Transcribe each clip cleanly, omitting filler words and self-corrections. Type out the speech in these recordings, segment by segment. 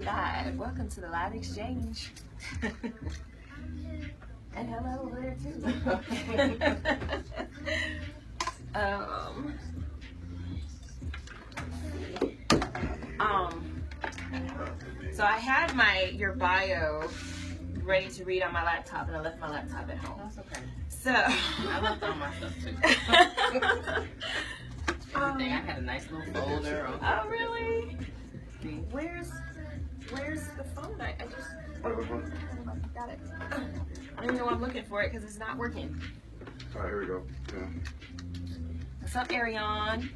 live. Welcome to the live exchange. And hello over there too. So I had your bio ready to read on my laptop, and I left my laptop at home. That's okay. So I left all my stuff too. Everything. I had a nice little folder. Oh really? Where's the phone? I just got it. I don't even know why I'm looking for it because it's not working. All right, here we go. Yeah. What's up, Ariane?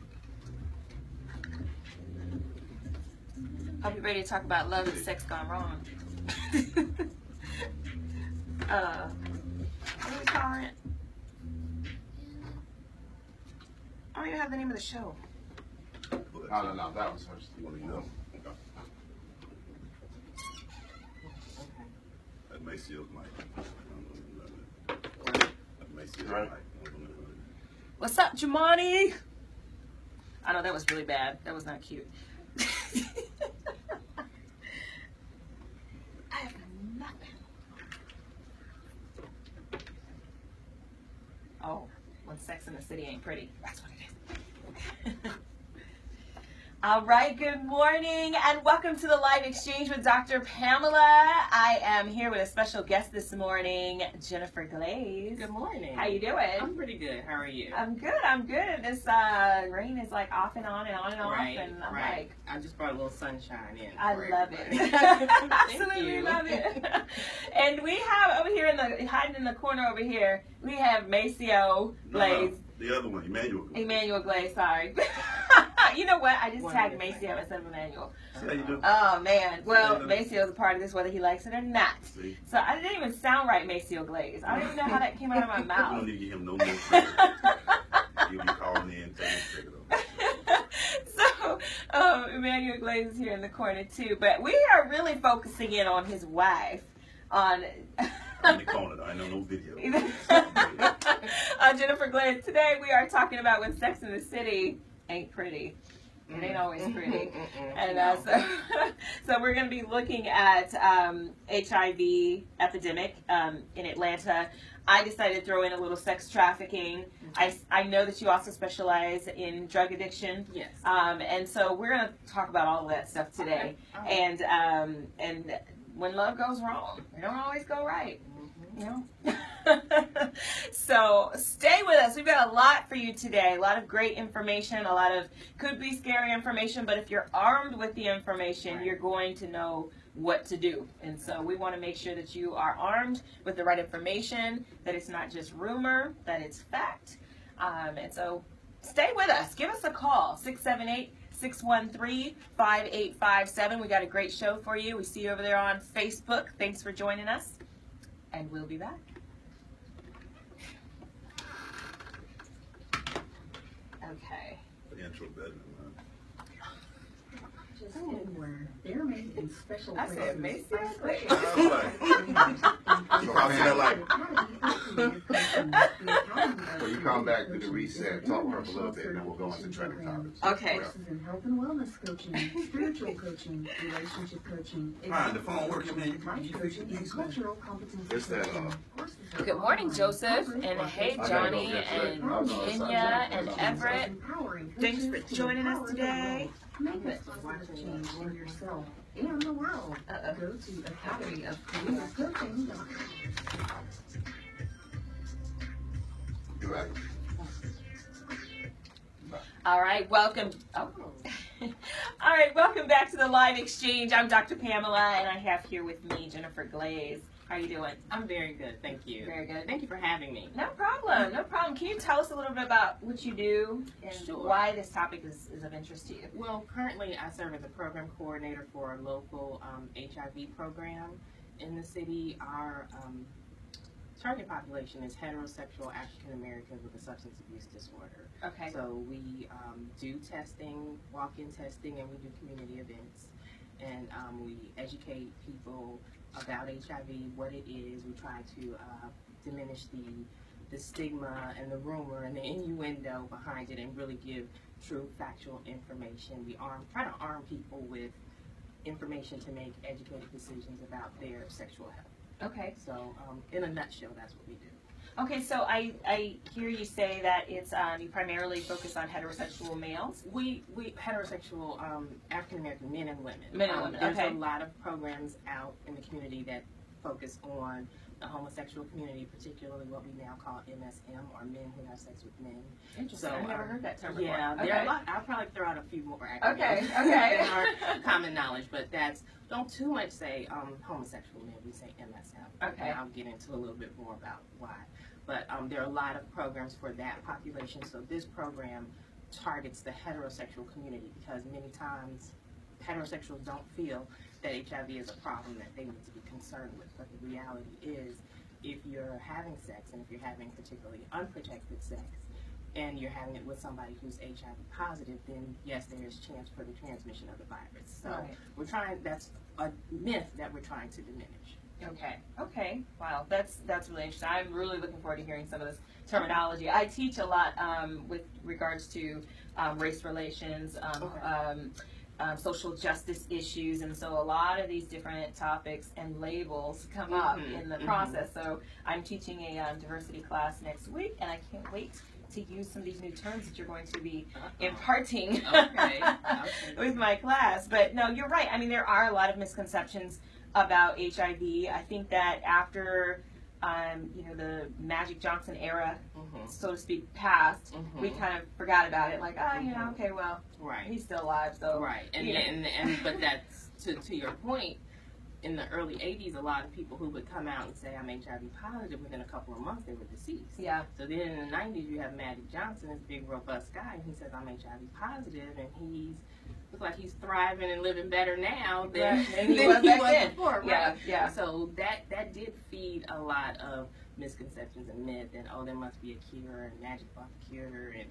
Hope you're ready to talk about love and sex gone wrong. What are we calling it? I don't even have the name of the show. No, that was hers. You want to know? That Maceo mic. That Maceo mic. What's up, Jamani? I know that was really bad. That was not cute. I have nothing. Oh, when Sex in the City ain't pretty. That's what it is. All right, good morning and welcome to the live exchange with Dr. Pamela. I am here with a special guest this morning, Jennifer Glaze. Good morning. How you doing? I'm pretty good. How are you? I'm good. This rain is like off and on and on and off, and I'm like, I just brought a little sunshine in. I love it. Absolutely love it. And we have over here hiding in the corner over here, we have Maceo Glaze. The other one, Emmanuel. Emmanuel Glaze, sorry. You know what? I just tagged Maceo instead of Emmanuel. See how you do? Oh, man. Well, Maceo's a part of this, whether he likes it or not. See? So I didn't even sound right, Maceo Glaze. I don't even know how that came out of my mouth. You don't need to give him no more credit. You'll be calling in and telling him to So, Emmanuel Glaze is here in the corner, too. But we are really focusing in on his wife. In the corner, I know no video. Jennifer Glaze. Today we are talking about when Sex in the City ain't pretty. It ain't always pretty. And so we're going to be looking at HIV epidemic in Atlanta. I decided to throw in a little sex trafficking. I know that you also specialize in drug addiction. Yes. And so we're going to talk about all of that stuff today. Okay. And when love goes wrong, it don't always go right. You know? So stay with us. We've got a lot for you today. A lot of great information, a lot of could be scary information, but if you're armed with the information, you're going to know what to do. And so we want to make sure that you are armed with the right information, that it's not just rumor, that it's fact. And so stay with us. Give us a call, 678-613-5857. We got a great show for you. We see you over there on Facebook. Thanks for joining us. And we'll be back. Okay. The intro better than mine. Just anywhere. They're made in special I said places. Maceo Glaze. I was like, so I feel like, So you come back to the reset, talk for us a little bit, and then we'll go into trending topics. Okay. Courses in health and wellness coaching, spiritual coaching, relationship coaching, fine, the phone working, man. life coaching, and cultural competency It's that, coaching. Courses are Good morning, online, Joseph, hybrid, and or hey, virtual. Johnny, and Kenya, and Everett. Empowering Thanks for coaches to joining us empower today. the world. Make a positive change in yourself and the world. Go to academyofcareercoaching.com. You're right. All right, welcome. Oh. All right, welcome back to the live exchange. I'm Dr. Pamela, and I have here with me Jennifer Glaze. How are you doing? I'm very good, thank you. Very good. Thank you for having me. No problem, no problem. Can you tell us a little bit about what you do and Sure. why this topic is of interest to you? Well, currently I serve as a program coordinator for a local HIV program in the city. Our target population is heterosexual African Americans with a substance abuse disorder. Okay. So we do testing, walk-in testing, and we do community events. And we educate people about HIV, what it is. We try to diminish the stigma and the rumor and the innuendo behind it and really give true factual information. We try to arm people with information to make educated decisions about their sexual health. Okay. So in a nutshell, that's what we do. Okay, so I hear you say that it's you primarily focus on heterosexual males. We heterosexual African American men and women. Men and women. There's Okay. a lot of programs out in the community that focus on the homosexual community, particularly what we now call MSM, or men who have sex with men. Interesting. So, I've never heard that term before. Yeah, Okay. there are a lot. I'll probably throw out a few more acronyms Okay, okay. than are common knowledge, but don't too much say homosexual men. We say MSM. Okay. And I'll get into a little bit more about why. But there are a lot of programs for that population. So this program targets the heterosexual community because many times heterosexuals don't feel that HIV is a problem that they need to be concerned with. But the reality is, if you're having sex, and if you're having particularly unprotected sex, and you're having it with somebody who's HIV positive, then yes, there is chance for the transmission of the virus. So Right. that's a myth that we're trying to diminish. Okay. Okay. Wow. That's really interesting. I'm really looking forward to hearing some of this terminology. I teach a lot with regards to race relations, social justice issues, and so a lot of these different topics and labels come up in the process. So I'm teaching a diversity class next week, and I can't wait to use some of these new terms that you're going to be imparting with my class. But no, you're right. I mean, there are a lot of misconceptions about HIV. I think that after the Magic Johnson era, so to speak, passed, we kind of forgot about it. Like, okay, well, Right. he's still alive, so Right. And but that's to your point. In the early 80s, a lot of people who would come out and say, I'm HIV positive, within a couple of months, they were deceased. yeah, So then in the 90s, you have Magic Johnson, this big, robust guy, and he says, I'm HIV positive, and looks like he's thriving and living better now than he was back then. before, right? Yeah, yeah. So that did feed a lot of misconceptions and myth, and there must be a cure, and magic brought the cure, and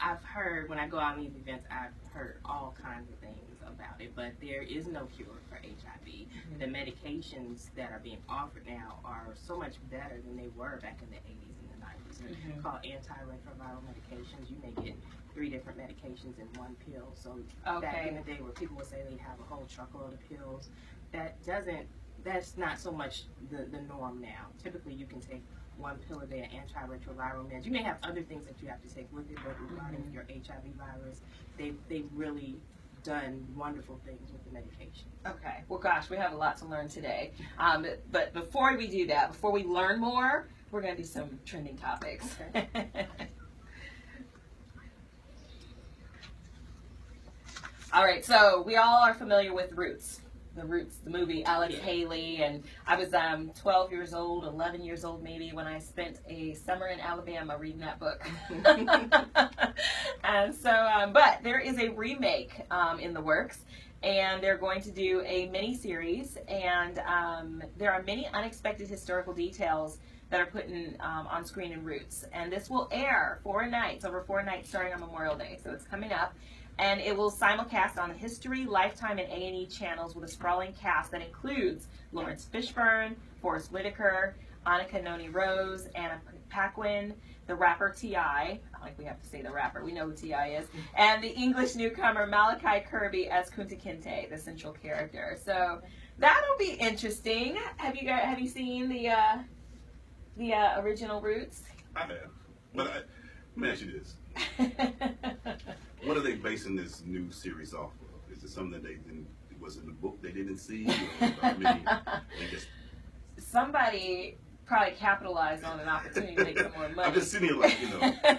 I've heard, when I go out on these events, I've heard all kinds of things about it, but there is no cure for HIV. The medications that are being offered now are so much better than they were back in the 80s and the 90s. They're called antiretroviral medications. You may get 3 different medications in one pill. So back in the day where people would say they'd have a whole truckload of pills, that's not so much the norm now. Typically you can take 1 pill a day of antiretroviral meds. You may have other things that you have to take with it, but regarding your HIV virus, they've really done wonderful things with the medication. Okay. Well, gosh, we have a lot to learn today. But before we do that, before we learn more, we're going to do some trending topics. Okay. All right. So we all are familiar with Roots. The movie, Alex Haley, and I was 12 years old, 11 years old maybe, when I spent a summer in Alabama reading that book. And so, but there is a remake in the works, and they're going to do a mini-series, and there are many unexpected historical details that are put in on screen in Roots, and this will air over 4 nights starting on Memorial Day, so it's coming up. And it will simulcast on the History, Lifetime, and A&E channels with a sprawling cast that includes Lawrence Fishburne, Forrest Whitaker, Annika Noni Rose, Anna Paquin, the rapper T.I., not like we have to say the rapper, we know who T.I. is, and the English newcomer Malachi Kirby as Kunta Kinte, the central character. So that'll be interesting. Have you seen the original Roots? I have. But let me ask you this. What are they basing this new series off of? Is it something that was in the book they didn't see? Or, Somebody probably capitalized on an opportunity to make some more money. I'm just sitting here like,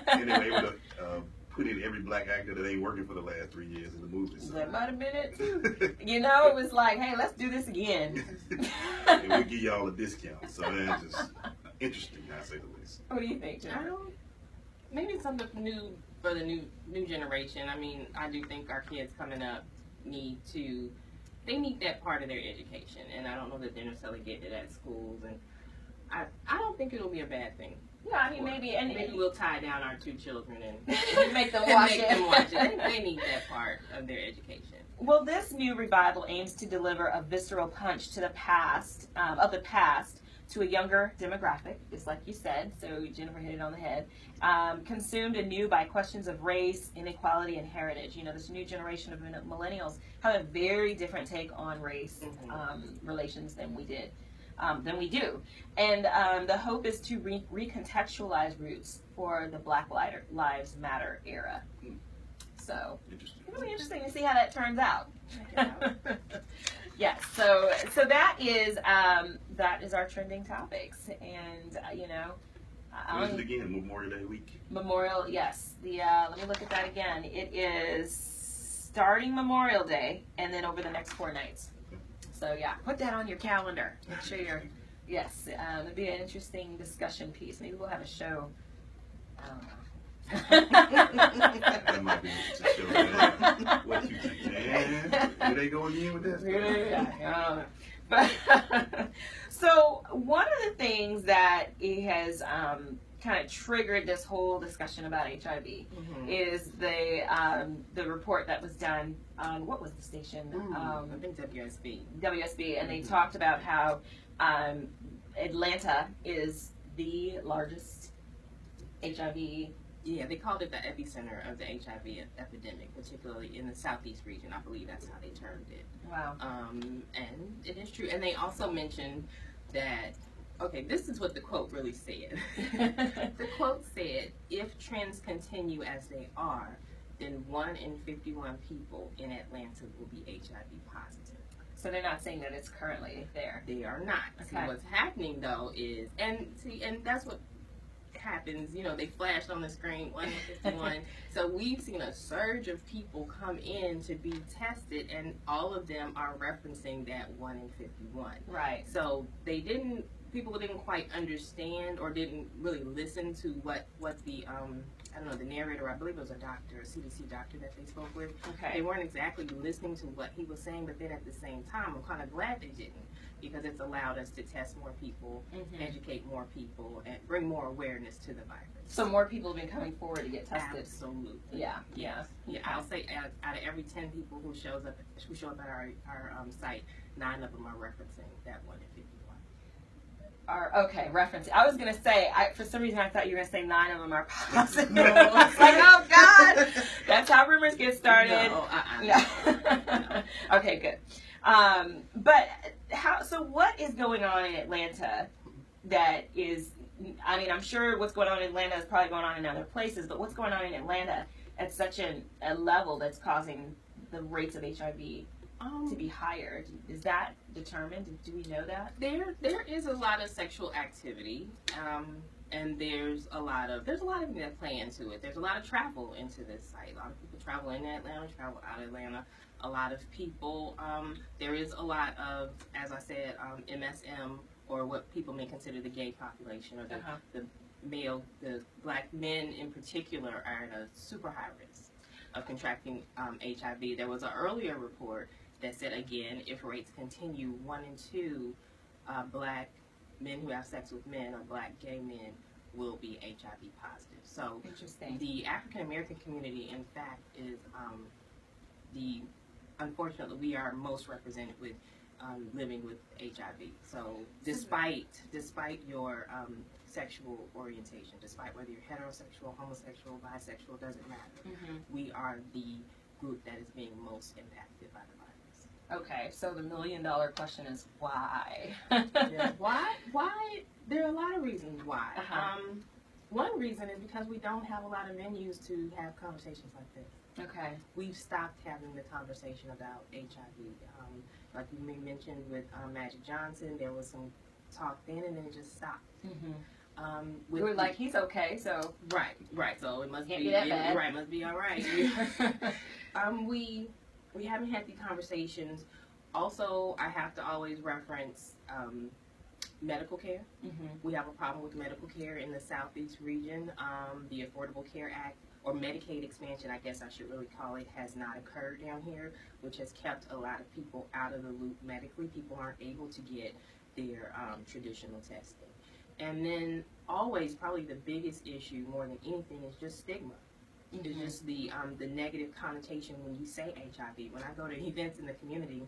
and they were able to put in every black actor that ain't working for the last 3 years in the movie. So. That might have been it too. It was like, hey, let's do this again. And we'll give y'all a discount. So that's just interesting, I say the least. What do you think, Jennifer? Maybe it's something new for the new generation. I mean, I do think our kids coming up need that part of their education, and I don't know that they're necessarily getting it at schools, and I don't think it'll be a bad thing. Yeah, I mean, maybe we'll tie down our 2 children and make them watch it. They need that part of their education. Well, this new revival aims to deliver a visceral punch to the past to a younger demographic, just like you said. So Jennifer hit it on the head. Consumed anew by questions of race, inequality, and heritage. You know, this new generation of millennials have a very different take on race relations than we did. Than we do. And the hope is to recontextualize roots for the Black Lives Matter era. So it'll be interesting to see how that turns out. Yes, so that is our trending topics, and you know, When is it again? Memorial Day week. Memorial, yes. Let me look at that again. It is starting Memorial Day, and then over the next 4 nights. So yeah, put that on your calendar. Make sure you're, yes, it'll be an interesting discussion piece. Maybe we'll have a show. I don't know. That might be a show. Man. What you think, man? Where they go again with this? Yeah, but so one of the things that it has kind of triggered this whole discussion about HIV is the report that was done on, what was the station? I think WSB, and they talked about how Atlanta is the largest HIV. Yeah, they called it the epicenter of the HIV epidemic, particularly in the southeast region. I believe that's how they termed it. Wow. And it is true. And they also mentioned that, okay, this is what the quote really said. The quote said, if trends continue as they are, then 1 in 51 people in Atlanta will be HIV positive. So they're not saying that it's currently there. They are not. Okay. See, what's happening though is, and that's what happens, you know, they flashed on the screen 1 in 51. So we've seen a surge of people come in to be tested, and all of them are referencing that 1 in 51. Right. So people didn't quite understand or didn't really listen to what the I don't know, the narrator, I believe it was a doctor, a CDC doctor that they spoke with. Okay. They weren't exactly listening to what he was saying, but then at the same time, I'm kind of glad they didn't, because it's allowed us to test more people, educate more people, and bring more awareness to the virus. So more people have been coming forward to get tested. Absolutely. Yeah. Yeah. I'll say out of every 10 people who show up at our site, 9 of them are referencing that 1 in 51. Okay, reference. I was going to say, for some reason I thought you were going to say 9 of them are positive. I was like, oh God, that's how rumors get started. No. Okay, good. But so what is going on in Atlanta that is, I mean, I'm sure what's going on in Atlanta is probably going on in other places, but what's going on in Atlanta at such a level that's causing the rates of HIV to be higher? Is that determined? Do we know that? There is a lot of sexual activity, and there's a lot of things that play into it. There's a lot of travel into this site. A lot of people travel into Atlanta, travel out of Atlanta. A lot of people. There is a lot of, as I said, MSM, or what people may consider the gay population, or the male, the black men in particular, are at a super high risk of contracting HIV. There was an earlier report that said, again, if rates continue, 1 in 2 black men who have sex with men, or black gay men, will be HIV positive. So interesting. The African American community, in fact, is unfortunately, we are most represented with living with HIV. So despite your sexual orientation, despite whether you're heterosexual, homosexual, bisexual, doesn't matter. We are the group that is being most impacted by the virus. Okay, so the $1 million question is why? Why? There are a lot of reasons why. One reason is because we don't have a lot of venues to have conversations like this. Okay. We've stopped having the conversation about HIV. Like you mentioned with Magic Johnson, there was some talk then, and then it just stopped. We were like, he's okay, so right. So it must can't be that bad. Right, must be all right. We haven't had the conversations. Also, I have to always reference medical care. We have a problem with medical care in the Southeast region. The Affordable Care Act, or Medicaid expansion, I guess I should really call it, has not occurred down here, which has kept a lot of people out of the loop medically. People aren't able to get their traditional testing. And then always, probably the biggest issue more than anything is just stigma. It's just the negative connotation when you say HIV. When I go to events in the community,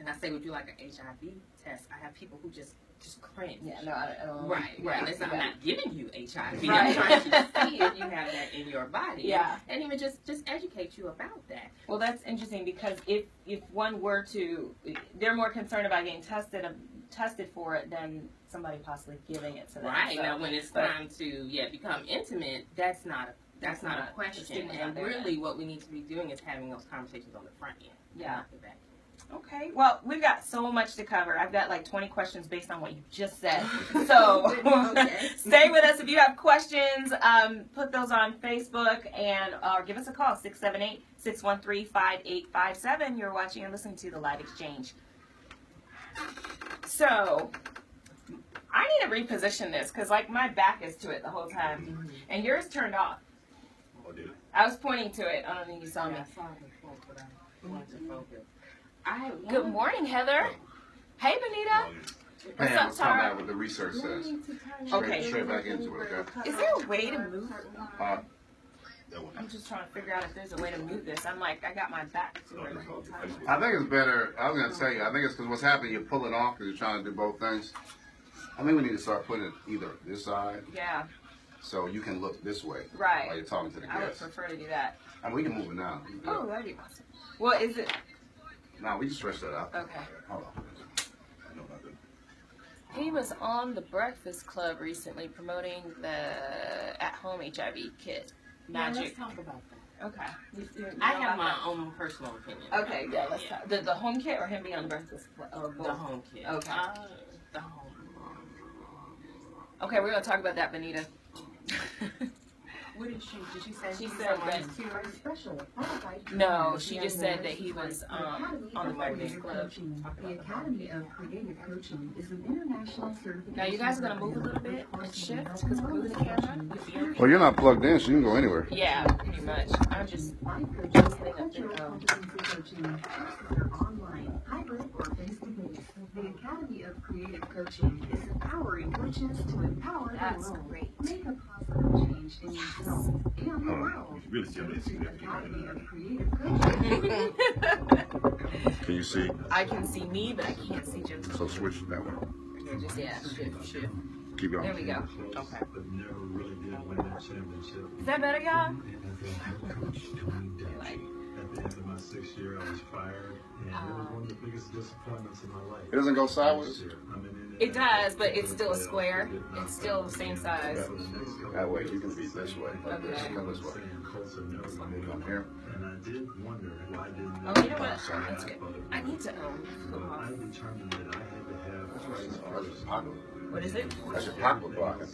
and I say, would you like an HIV test? I have people who just cringe. Yeah, no, I don't. Right. Listen, I'm not giving you HIV. Right. I'm trying to see if you have that in your body. Yeah. And even just educate you about that. Well, that's interesting because if one were to, they're more concerned about getting tested for it than somebody possibly giving it to them. Right. So, Now, when it's time to become intimate, that's not a question. And really, what we need to be doing is having those conversations on the front end. Yeah. Not the back end. Okay, well, we've got so much to cover. I've got like 20 questions based on what you just said. So stay with us. If you have questions, put those on Facebook and give us a call, 678-613-5857. You're watching and listening to the Live Exchange. So I need to reposition this because like my back is to it the whole time. And yours turned off. Oh, did it? I was pointing to it. I don't think you saw me. I saw the phone, but I wanted to focus. Good morning, Heather. Hey, Benita. What's Pam, up, let's come back Tara? what the research says. Okay. Straight back into it, okay? Is there a way to move? That one. I'm just trying to figure out if there's a way to move this. I'm like, I got my back to it the whole time. I think it's better, I was going to tell you, I think it's because what's happening, you're pulling off because you're trying to do both things. I think we need to start putting it either this side, Yeah, so you can look this way right. while you're talking to the I would guests. prefer to do that. I mean, we can move it now. Oh, that'd be awesome. Well, is it? No, we can stretch that out. Okay. Hold on. No, not good. He was on the Breakfast Club recently promoting the at-home HIV kit. Magic. Let's talk about that. Okay. I have my own personal opinion. Okay, yeah, let's talk. The home kit or him being on the Breakfast Club? Or both? The home kit. Okay. The home. Okay, we're going to talk about that, Benita. What did she say? She said that. Special. No, she just said that he was on the Breakfast Club. The Academy of Creative Coaching is an international certification. Now, you guys are going to move a little bit and shift because we're moving the camera. Well, you're not plugged in, so you can go anywhere. Yeah, pretty much. I'm just Cultural competency coaching courses are online, hybrid, or face-to-face. The Academy of Creative Coaching is empowering coaches to empower the That's world. great. Make a positive change in yourself and the world. You really see The significant. Academy of Creative Coaching. Can you see? I can see me, but I can't see Jim. So switch that way. Just, yeah, shift. Keep going. There we go. Okay. Is that better, y'all? At the end of my 6th year, I was fired, and it was one of the biggest disappointments in my life. It doesn't go sideways? It does, but it's still a square. It's still the same size. That way, you can be this way. Like this. Come this way. Come here. And I did wonder why didn't Oh, you know what? That's good. I need to I determined that I had to have Christ Oh, that's your pocket. What is it? That's your pocket blocking.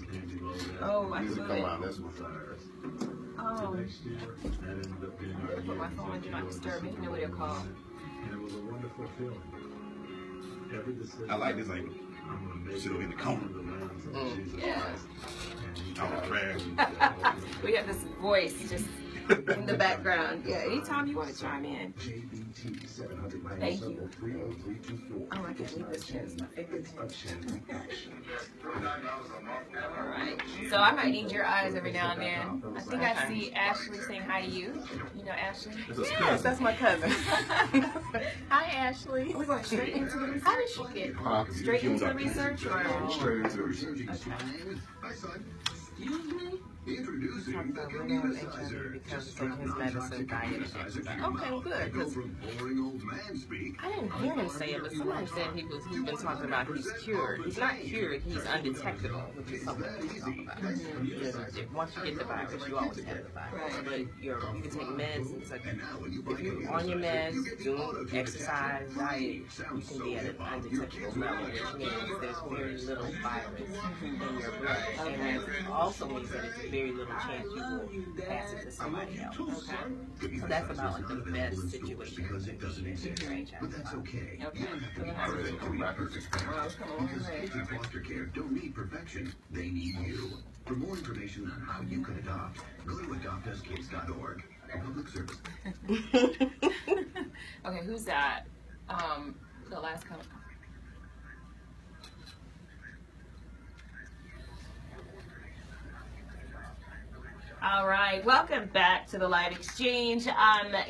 Oh, I You can can move come it. around this one. Oh, next year, that ended up being our put my phone on Do Not Disturb. You know what it'll call. and it was a wonderful feeling. Every decision I like this angle. I'm gonna make Sit over in the corner. through the lens of Jesus yeah. Christ. And he Talking trash. We have this voice just in the background. Yeah, anytime you want to chime in. Thank you. Oh, I can't leave this chair. It's my favorite chair. All right. So I might need your eyes every now and then. I think I see Ashley saying hi to you. You know Ashley? Yes, that's my cousin. Hi, Ashley. We're going straight into the research. How did she get straight into the research or? Straight into the research. Introducing the computer synthesizer. Because it's taking his medicine, diet, and exercise. Okay, good. 'Cause Boring old man speak. I didn't hear him say it, but somebody said he's been talking about he's cured. He's not cured, he's undetectable, which is something that we talk about. Because once you get the virus, you always have the virus. But you can take meds and such. If you're on your meds, doing exercise, diet, you can be at an undetectable level, which means there's very little virus in your blood. And that also means that it's very little chance you will pass it to somebody else. Okay? So that's about like the best situation for your HIV. But that's okay. Okay. Already come back. Because kids in foster care don't need perfection, they need you. For more information on how you can adopt, go to adoptuskids.org. A public service. Okay, who's that? The last comment. All right. right, welcome back to the Light Exchange.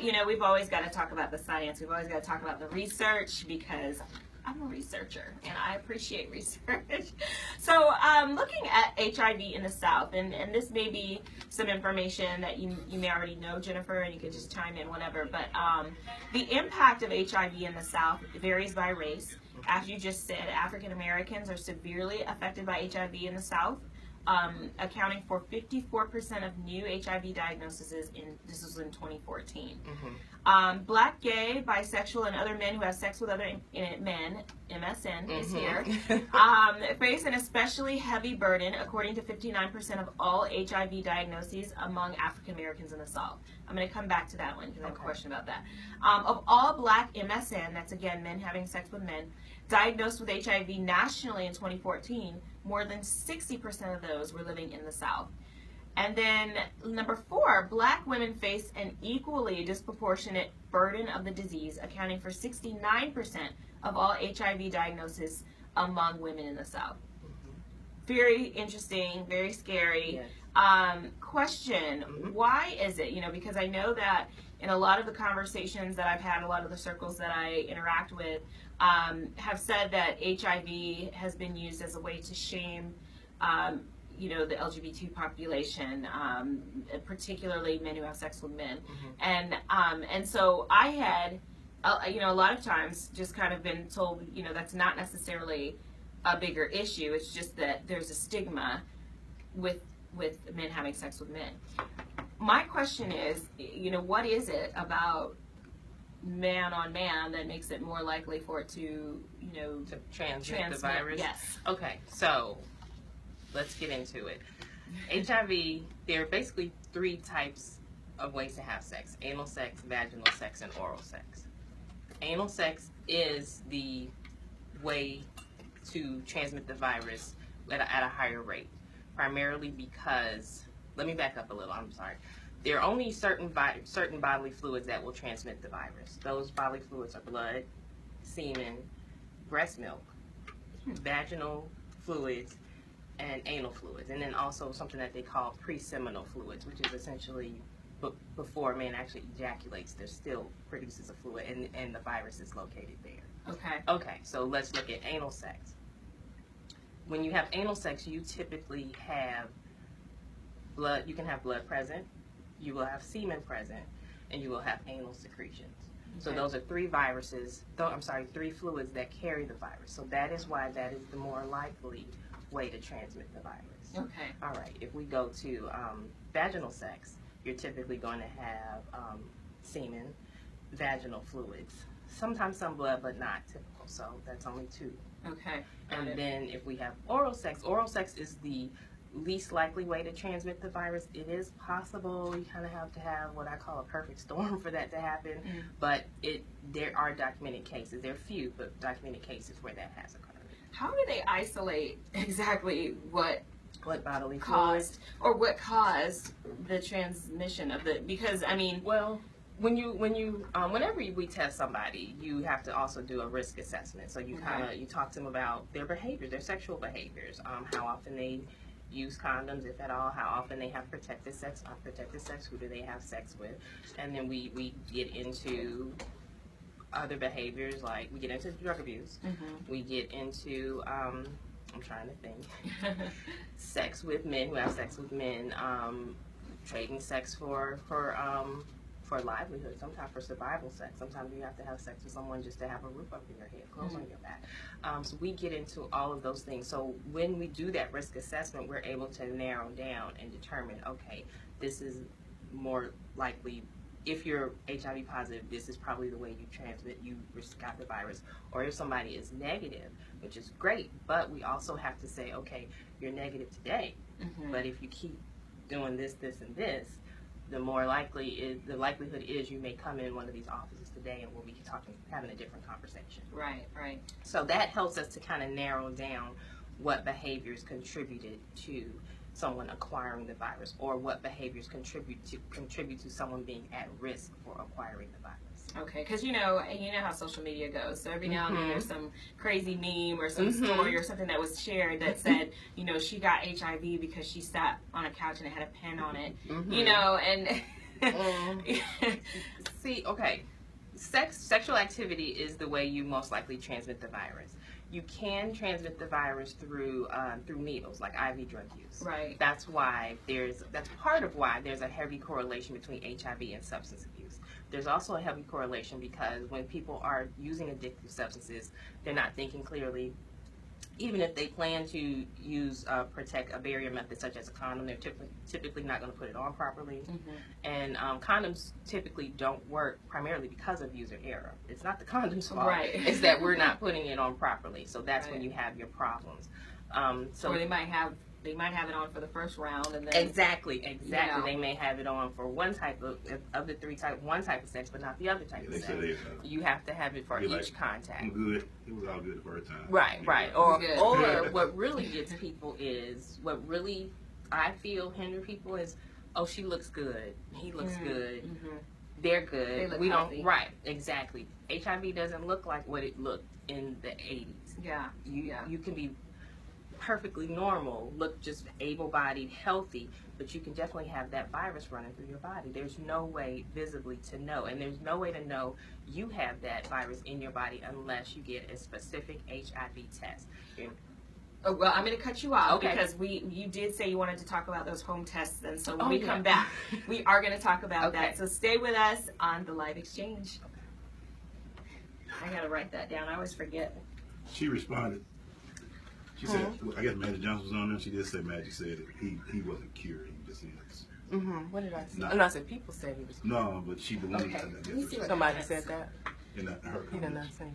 You know, we've always got to talk about the science. We've always got to talk about the research because I'm a researcher and I appreciate research. So, looking at HIV in the South, and this may be some information that you may already know, Jennifer, and you could just chime in whenever, but the impact of HIV in the South varies by race. As you just said, African Americans are severely affected by HIV in the South. Accounting for 54% of new HIV diagnoses this was in 2014. Black, gay, bisexual, and other men who have sex with other men, MSN is here, face an especially heavy burden, according to 59% of all HIV diagnoses among African Americans in the South. I'm going to come back to that one because I have a question about that. Of all black MSN, that's again men having sex with men, diagnosed with HIV nationally in 2014, more than 60% of those were living in the South. And then number 4, black women face an equally disproportionate burden of the disease, accounting for 69% of all HIV diagnoses among women in the South. Very interesting, very scary. Yes. Question, why is it, you know, because I know that in a lot of the conversations that I've had, a lot of the circles that I interact with, have said that HIV has been used as a way to shame, you know, the LGBT population, particularly men who have sex with men. And so I had, you know, a lot of times just kind of been told, you know, that's not necessarily a bigger issue. It's just that there's a stigma with men having sex with men. My question is, you know, what is it about man on man that makes it more likely for it to, you know, to transmit the virus? Yes. Okay, so let's get into it. HIV, there are basically 3 types of ways to have sex: anal sex, vaginal sex, and oral sex. Anal sex is the way to transmit the virus at a higher rate, primarily because, let me back up a little, I'm sorry. There are only certain bodily fluids that will transmit the virus. Those bodily fluids are blood, semen, breast milk, vaginal fluids, and anal fluids. And then also something that they call pre-seminal fluids, which is essentially before a man actually ejaculates, there still produces a fluid, and the virus is located there. Okay. Okay, so let's look at anal sex. When you have anal sex, you typically have blood. You can have blood present, you will have semen present, and you will have anal secretions. So those are 3 viruses, 3 fluids that carry the virus. So that is why that is the more likely way to transmit the virus. Okay. All right, if we go to vaginal sex, you're typically going to have semen, vaginal fluids, sometimes some blood, but not typical. So that's only 2. Okay. And then if we have oral sex is the least likely way to transmit the virus. It is possible. You kind of have to have what I call a perfect storm for that to happen. But there are documented cases. There are few, but documented cases where that has occurred. How do they isolate exactly what bodily caused or what caused the transmission of the? Because I mean, well, whenever we test somebody, you have to also do a risk assessment. So you you talk to them about their behaviors, their sexual behaviors, how often they use condoms, if at all, how often they have protected sex, unprotected sex, who do they have sex with, and then we get into other behaviors, like we get into drug abuse, we get into I'm trying to think, sex with men who have sex with men, trading sex for livelihood, sometimes for survival sex. Sometimes you have to have sex with someone just to have a roof over your head, clothes on your back. So we get into all of those things. So when we do that risk assessment, we're able to narrow down and determine, okay, this is more likely, if you're HIV positive, this is probably the way you transmit, you got the virus. Or if somebody is negative, which is great, but we also have to say, okay, you're negative today, but if you keep doing this, this, and this, the likelihood is you may come in one of these offices today and we'll be having a different conversation. Right. So that helps us to kind of narrow down what behaviors contributed to someone acquiring the virus, or what behaviors contribute to someone being at risk for acquiring the virus. Okay, because you know how social media goes. So every now and then there's some crazy meme or some story or something that was shared that said, you know, she got HIV because she sat on a couch and it had a pen on it. You know, and see, okay, sexual activity is the way you most likely transmit the virus. You can transmit the virus through needles, like IV drug use. Right. That's part of why there's a heavy correlation between HIV and substance abuse. There's also a heavy correlation because when people are using addictive substances, they're not thinking clearly. Even if they plan to use protect a barrier method such as a condom, they're typically not going to put it on properly. And condoms typically don't work primarily because of user error. It's not the condom's fault. Right. It's that we're not putting it on properly. So that's when you have your problems. So they might have it on for the first round, and then exactly. You know. They may have it on for one type of the one type of sex, but not the other type of sex. You have to have it for each contact. I'm good. It was all good the first time. Right. Or what really gets people is what really I feel hinder people is, oh, she looks good, he looks good, they're good. They look we healthy. don't. Right. Exactly. HIV doesn't look like what it looked in the 80s. Yeah. You can be perfectly normal, look just able-bodied, healthy, but you can definitely have that virus running through your body. There's no way visibly to know, and there's no way to know you have that virus in your body unless you get a specific HIV test. Oh, well, I'm going to cut you off Okay. because you did say you wanted to talk about those home tests, and so when we yeah. come back, we are going to talk about Okay. that. So stay with us on the Live Exchange. I got to write that down. I always forget. She responded. She said, I guess Magic Johnson was on there. She just said Magic said that he wasn't cured. He just is. What did I say? No. No, I said people said he was. No, but she believed Okay. that. Somebody said that. In her He did not comments. say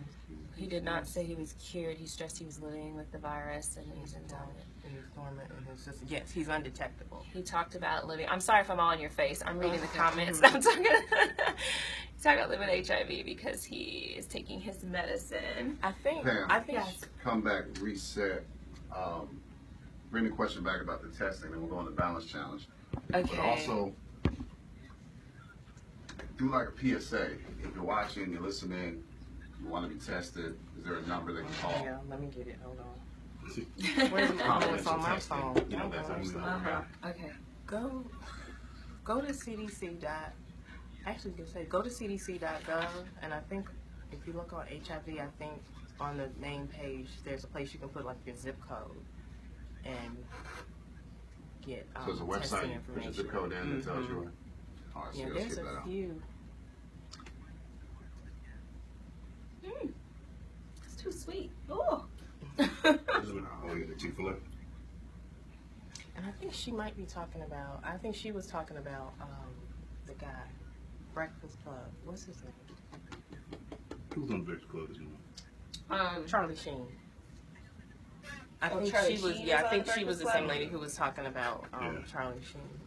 He did not say he was cured. He stressed he was living with the virus and he's dormant. he's dormant and it's just yes, he's undetectable. He talked about living. I'm sorry if I'm all in your face. I'm reading the Okay. comments. I'm talking. He's talking about living with HIV because he is taking his medicine. I think. Pam, I think. Yes. come back, reset, bring the question back about the testing, and we'll go on the balance challenge. Okay. But also, do like a PSA. If you're watching, you're listening, you want to be tested, is there a number they can call? Yeah, let me get it. Hold on. Where's the comments on my phone? You know, that's how we know. Okay. Go to CDC. Actually, just say go to CDC.gov, and I think if you look on HIV, I think on the main page there's a place you can put like your zip code and get So there's a testing website, you put your zip code in, it tells you. All right, so Yeah, let's there's get that a out. few. It's too sweet. Oh. This is when I get the Chick-fil-A. And I think she might be talking about. I think she was talking about the guy, Breakfast Club. What's his name? Who's on the Breakfast Club this morning? Charlie Sheen. I Oh, think Charlie she was. Sheen Yeah, is I on think the she was Breakfast the same Club? lady who was talking about Yeah. Charlie Sheen.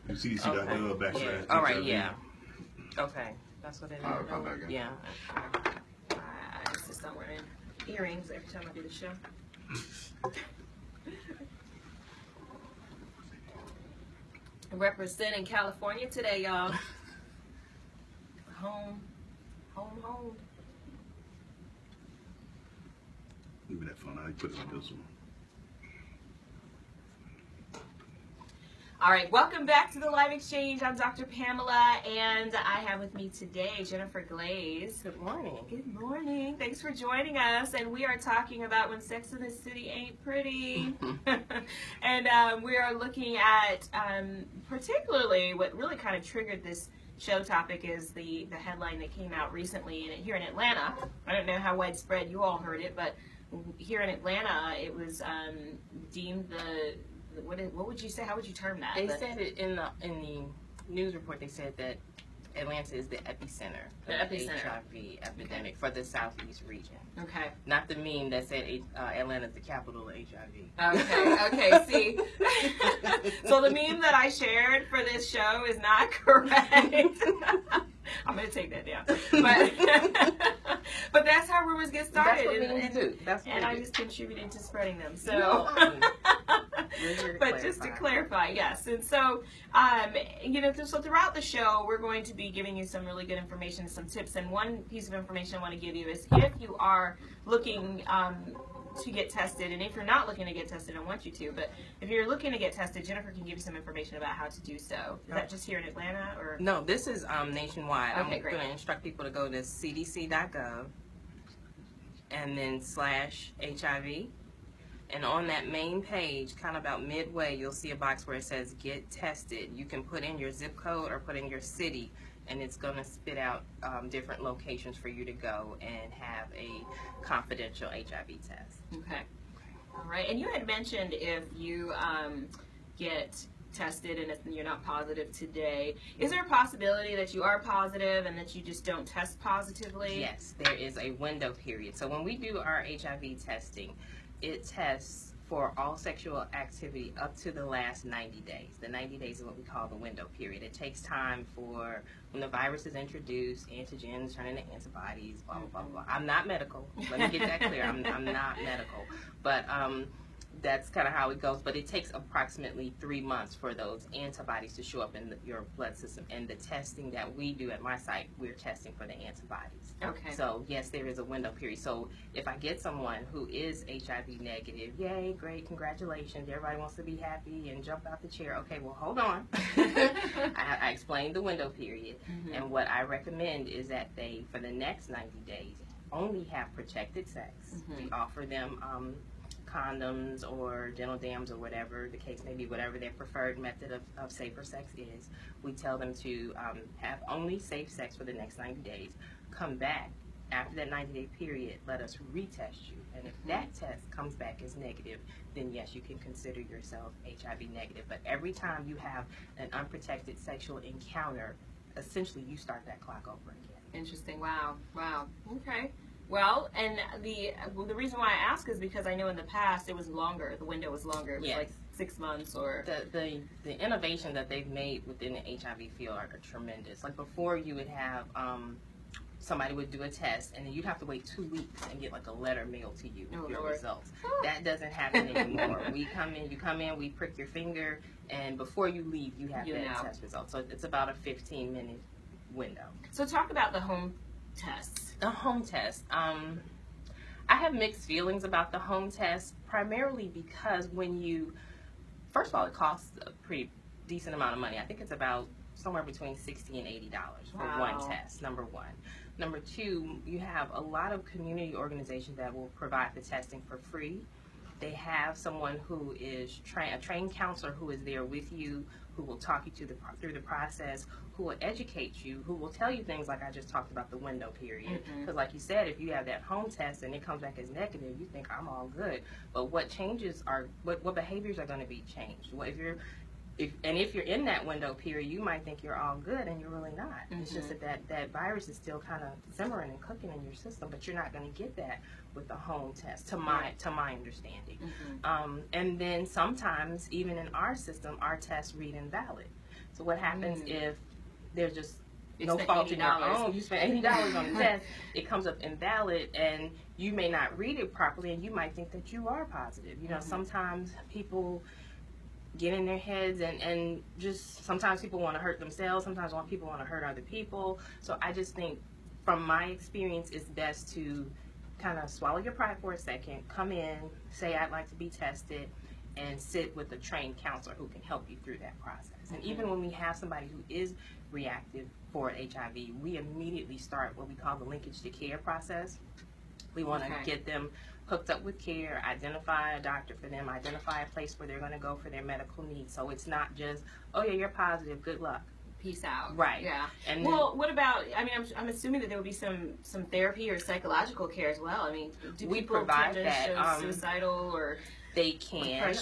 CDC.gov / All right. HIV. Yeah. Okay. That's what it is. All right, come back in. Yeah. I just don't wear earrings every time I do the show. Representing California today, y'all. Home. Give me that phone. I put it on this one. All right, welcome back to the Live Exchange. I'm Dr. Pamela, and I have with me today Jennifer Glaze. Good morning. Good morning. Thanks for joining us. And we are talking about when Sex in the City ain't pretty. And we are looking at particularly what really kind of triggered this show topic is the headline that came out recently here in Atlanta. I don't know how widespread you all heard it, but here in Atlanta, it was deemed what would you say? How would you term that? They said it in the news report. They said that Atlanta is the epicenter of the HIV epidemic for the Southeast region. Okay. Not the meme that said Atlanta is the capital of HIV. Okay, see. So the meme that I shared for this show is not correct. I'm going to take that down. But that's how rumors get started. That's what memes do. That's what and I do. just contributed to spreading them. So We're here to But just to clarify, yes. And so, so throughout the show, we're going to be giving you some really good information, some tips. And one piece of information I want to give you is if you are looking to get tested, and if you're not looking to get tested, I want you to, but if you're looking to get tested, Jennifer can give you some information about how to do so. Is that just here in Atlanta, or? No, this is nationwide. Okay, I'm great. going to instruct people to go to cdc.gov and then /HIV. And on that main page, kind of about midway, you'll see a box where it says get tested. You can put in your zip code or put in your city, and it's going to spit out different locations for you to go and have a confidential HIV test. Okay. All right. And you had mentioned if you get tested and if you're not positive today, is there a possibility that you are positive and that you just don't test positively? Yes, there is a window period. So when we do our HIV testing, it tests for all sexual activity up to the last 90 days. The 90 days is what we call the window period. It takes time for when the virus is introduced, antigens turn into antibodies, blah, blah, blah, blah. I'm not medical. Let me get that clear. I'm not medical. But that's kind of how it goes. But it takes approximately 3 months for those antibodies to show up in your blood system. And the testing that we do at my site, we're testing for the antibodies. Okay. So, yes, there is a window period. So, if I get someone who is HIV negative, yay, great, congratulations, everybody wants to be happy and jump out the chair. Okay, well, hold on. I explained the window period. And what I recommend is that they, for the next 90 days, only have protected sex. We offer them condoms or dental dams or whatever the case may be, whatever their preferred method of safer sex is. We tell them to have only safe sex for the next 90 days. Come back after that 90-day period, let us retest you. And if that test comes back as negative, then yes, you can consider yourself HIV negative. But every time you have an unprotected sexual encounter, essentially you start that clock over again. Interesting. Wow. Okay. Well, and the reason why I ask is because I know in the past it was longer. The window was longer. It was like 6 months or. The innovation that they've made within the HIV field are tremendous. Like before, you would have somebody would do a test, and then you'd have to wait 2 weeks and get like a letter mailed to you with your results. That doesn't happen anymore. You come in, we prick your finger, and before you leave, you have that test result. So it's about a 15-minute window. So talk about the home tests. The home test. I have mixed feelings about the home test, primarily because first of all, it costs a pretty decent amount of money. I think it's about somewhere between $60 and $80 for one test, number one. Number two, you have a lot of community organizations that will provide the testing for free. They have someone who is a trained counselor who is there with you, who will talk you through the process, who will educate you, who will tell you things like I just talked about the window period. Because like you said, if you have that home test and it comes back as negative, you think I'm all good. But what changes what behaviors are going to be changed? If you're in that window period, you might think you're all good and you're really not. It's just that virus is still kind of simmering and cooking in your system, but you're not going to get that with the home test, to my understanding. And then sometimes, even in our system, our tests read invalid. So what happens if there's just no fault in your own? You spend $80 on the test, it comes up invalid, and you may not read it properly, and you might think that you are positive. Sometimes people get in their heads and just sometimes people want to hurt themselves, sometimes people want to hurt other people. So I just think from my experience it's best to kind of swallow your pride for a second, come in, say I'd like to be tested, and sit with a trained counselor who can help you through that process. And even when we have somebody who is reactive for HIV, we immediately start what we call the linkage to care process. We want to get them hooked up with care, identify a doctor for them, identify a place where they're going to go for their medical needs. So it's not just, oh yeah, you're positive, good luck. Peace out. Right. Yeah. And what about, I'm assuming that there would be some therapy or psychological care as well. Do we people provide tend to show suicidal or they can,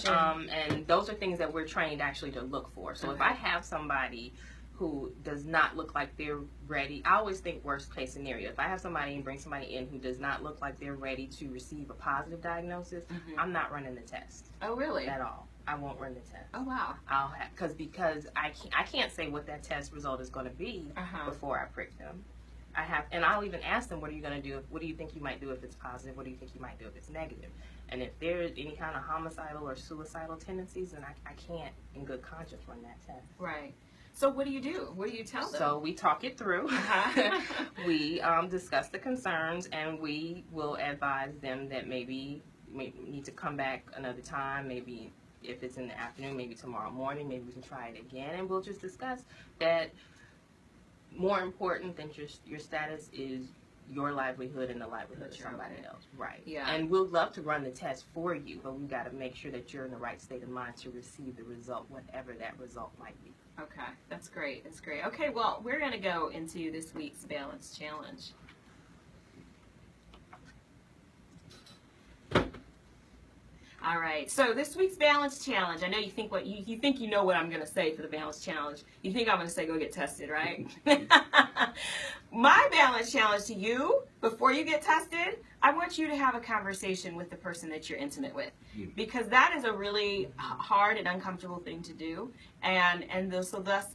and those are things that we're trained actually to look for. So if I have somebody who does not look like they're ready, I always think worst case scenario. If I have somebody and bring somebody in who does not look like they're ready to receive a positive diagnosis, I'm not running the test. Oh, really? At all. I won't run the test. Oh, wow. I'll have because I can't say what that test result is going to be before I prick them. and I'll even ask them, what are you going to do? What do you think you might do if it's positive? What do you think you might do if it's negative? And if there's any kind of homicidal or suicidal tendencies, then I can't, in good conscience, run that test. Right. So what do you do? What do you tell them? So we talk it through. Uh-huh. We discuss the concerns, and we will advise them that maybe need to come back another time. Maybe if it's in the afternoon, maybe tomorrow morning. Maybe we can try it again, and we'll just discuss that. More important than just your status is your livelihood and the livelihood of somebody else. Right. Yeah. And we'll love to run the test for you, but we've got to make sure that you're in the right state of mind to receive the result, whatever that result might be. Okay, that's great. That's great. Okay, well, we're going to go into this week's balance challenge. All right. So this week's balance challenge. I know you think you think you know what I'm going to say for the balance challenge. You think I'm going to say go get tested, right? My balance challenge to you before you get tested, I want you to have a conversation with the person that you're intimate with, because that is a really hard and uncomfortable thing to do, so thus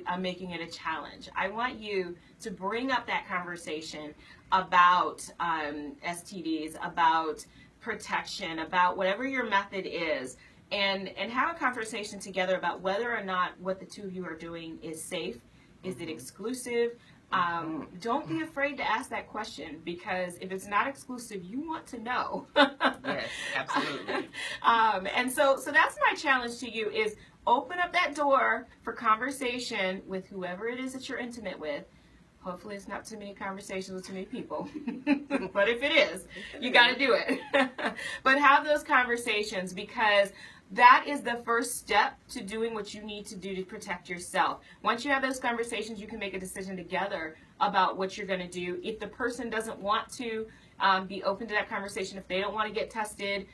I'm making it a challenge. I want you to bring up that conversation about STDs, about protection, about whatever your method is, and have a conversation together about whether or not what the two of you are doing is safe. Is it exclusive? Don't be afraid to ask that question, because if it's not exclusive, you want to know. Yes, absolutely. And so that's my challenge to you, is open up that door for conversation with whoever it is that you're intimate with. Hopefully it's not too many conversations with too many people. But if it is, you got to do it. But have those conversations, because that is the first step to doing what you need to do to protect yourself. Once you have those conversations, you can make a decision together about what you're going to do. If the person doesn't want to be open to that conversation, if they don't want to get tested,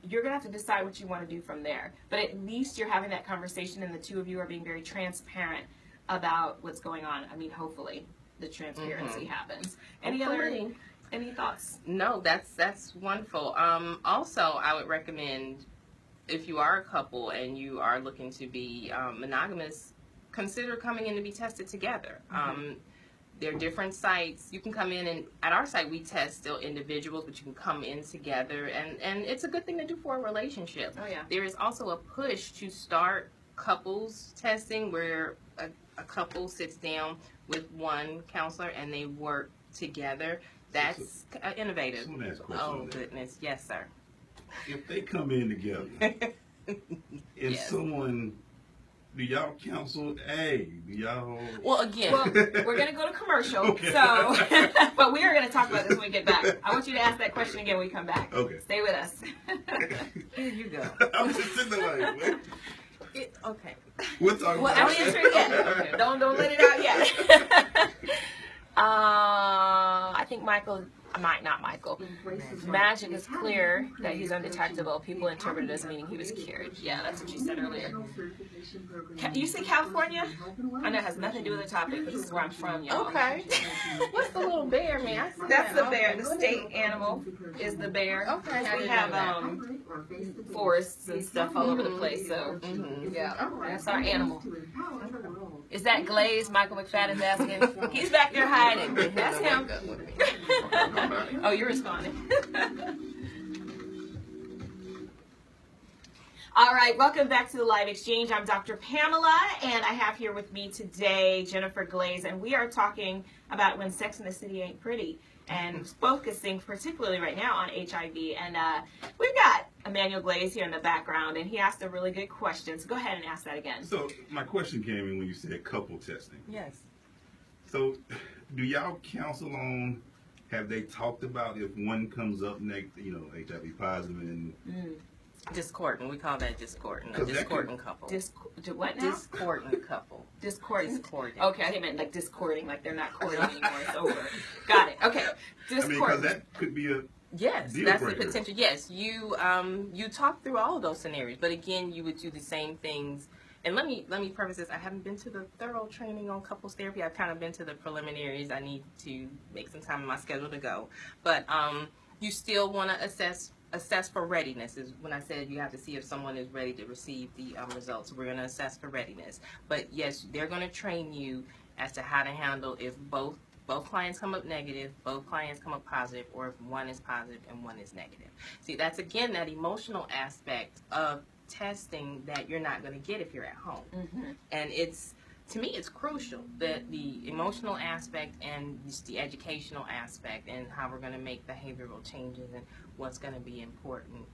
you're going to have to decide what you want to do from there. But at least you're having that conversation, and the two of you are being very transparent about what's going on. I mean, hopefully the transparency happens. Any thoughts? No, that's wonderful. Also, I would recommend, if you are a couple and you are looking to be monogamous, consider coming in to be tested together. There are different sites. You can come in, and at our site we test still individuals, but you can come in together, and it's a good thing to do for a relationship. Oh, yeah. There is also a push to start couples testing, where a couple sits down with one counselor and they work together. That's innovative. Someone asked a question Oh, on that. goodness. Yes, sir. If they come in together, and Yes. someone, do y'all counsel? Hey, do y'all? Well, again, Well, we're going to go to commercial, Okay. so, but we are going to talk about this when we get back. I want you to ask that question again when we come back. Okay. Stay with us. here you go. I'm just sitting there like, what? Okay. We'll talk Well, about don't answer it yet. Okay. Don't let it out yet. I think not Michael. Magic is clear that he's undetectable. People interpret it as meaning he was cured. Yeah, that's what you said earlier. You say California? I know it has nothing to do with the topic, but this is where I'm from, y'all. Okay. What's the little bear, man? I see That's that. the bear. The state animal is the bear. Okay, I We didn't have know that. forests and stuff all over the place, so yeah, that's our animal. Is that Glaze? Michael McFadden's asking. He's back there hiding. That's him. Oh, you're responding. All right, welcome back to the Live Exchange. I'm Dr. Pamela, and I have here with me today Jennifer Glaze, and we are talking about when Sex in the City ain't pretty, and focusing particularly right now on HIV. And we've got Emmanuel Glaze here in the background, and he asked a really good question. So go ahead and ask that again. So my question came in when you said couple testing. Yes. So do y'all counsel on, have they talked about if one comes up next, HIV positive and Discordant. We call that discordant. A 'Cause that discordant couple. What now? Discordant couple. Discordant. Discordant. Okay, I think meant like discording, like they're not courting anymore. It's over. Got it. Okay. I mean, because Discordant. that could be a Yes, deal that's breaker. the potential. Yes, you talk through all of those scenarios, but again, you would do the same things. And let me preface this: I haven't been to the thorough training on couples therapy. I've kind of been to the preliminaries. I need to make some time in my schedule to go, but you still want to assess for readiness. Is when I said you have to see if someone is ready to receive the results. We're going to assess for readiness, but yes, they're going to train you as to how to handle if both both clients come up negative, both clients come up positive, or if one is positive and one is negative. See, that's again that emotional aspect of testing that you're not going to get if you're at home. And to me, it's crucial that the emotional aspect and just the educational aspect and how we're going to make behavioral changes and what's going to be important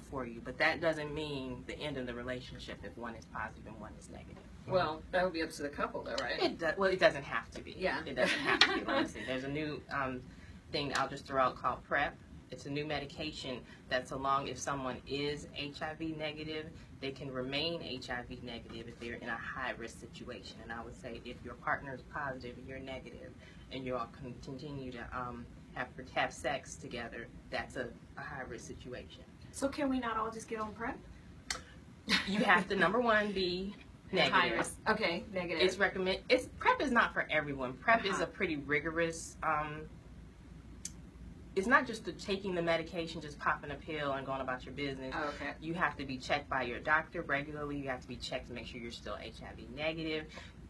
for you. But that doesn't mean the end of the relationship if one is positive and one is negative. Well, that would be up to the couple, though, right? It doesn't have to be. Yeah. It doesn't have to be. Honestly, there's a new thing I'll just throw out called PrEP. It's a new medication that's along if someone is HIV negative, they can remain HIV negative if they're in a high-risk situation. And I would say if your partner is positive and you're negative and you all continue to have sex together, that's a high-risk situation. So can we not all just get on PrEP? You have to, number one, be negative. High risk. Okay, negative. PrEP is not for everyone. PrEP is a pretty rigorous, it's not just taking the medication, just popping a pill and going about your business. Oh, okay. You have to be checked by your doctor regularly. You have to be checked to make sure you're still HIV negative.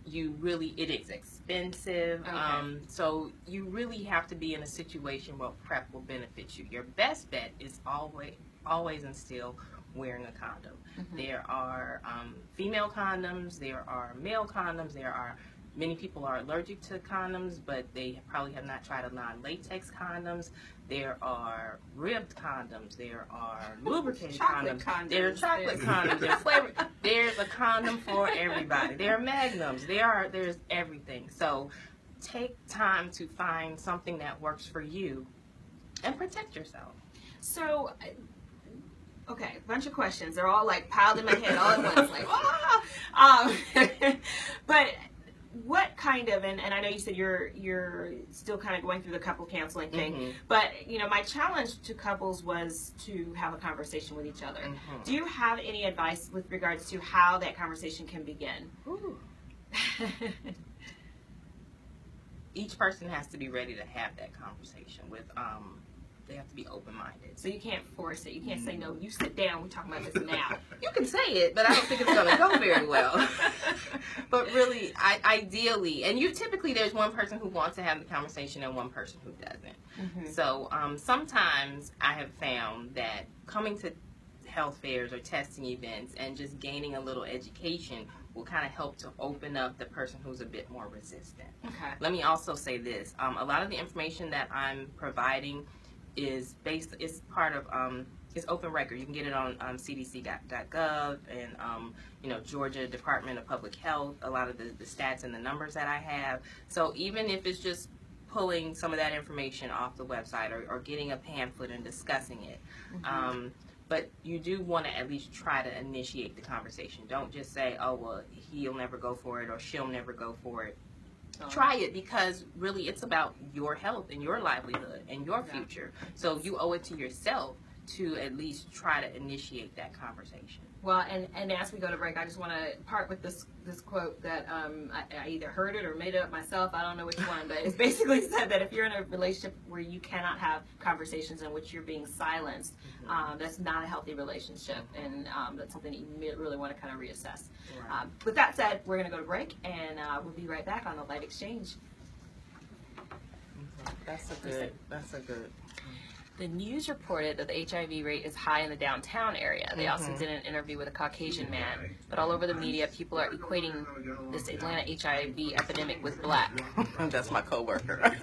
It is expensive. Okay. So you really have to be in a situation where PrEP will benefit you. Your best bet is always and still wearing a condom. There are female condoms, there are male condoms, many people are allergic to condoms, but they probably have not tried a non-latex condoms. There are ribbed condoms. There are lubricated condoms. There are chocolate condoms. There are flavored. There's a condom for everybody. There are magnums. There's everything. So take time to find something that works for you and protect yourself. So, okay, bunch of questions. They're all like piled in my head all at once. Like, but what kind of, and I know you said you're still kind of going through the couple counseling thing, but my challenge to couples was to have a conversation with each other. Do you have any advice with regards to how that conversation can begin? Each person has to be ready to have that conversation with, they have to be open-minded. So you can't force it. You can't say, no, you sit down, we're talking about this now. You can say it, but I don't think it's going to go very well. But really, ideally, and typically there's one person who wants to have the conversation and one person who doesn't. So sometimes I have found that coming to health fairs or testing events and just gaining a little education will kind of help to open up the person who's a bit more resistant. Okay. Let me also say this. A lot of the information that I'm providing is part of it's open record. You can get it on cdc.gov and Georgia Department of Public Health. A lot of the stats and the numbers that I have. So even if it's just pulling some of that information off the website or getting a pamphlet and discussing it, but you do want to at least try to initiate the conversation. Don't just say, oh well, he'll never go for it or she'll never go for it. Try it, because really it's about your health and your livelihood and your future. So you owe it to yourself to at least try to initiate that conversation. Well, and as we go to break, I just want to part with this quote that I either heard it or made it up myself. I don't know which one, but it's basically said that if you're in a relationship where you cannot have conversations in which you're being silenced, that's not a healthy relationship, and that's something that you really want to kind of reassess. Right. With that said, we're going to go to break, and we'll be right back on the Light Exchange. That's a good. The news reported that the HIV rate is high in the downtown area. They also did an interview with a Caucasian man. But all over the media, people are equating this Atlanta HIV epidemic with black. That's my coworker.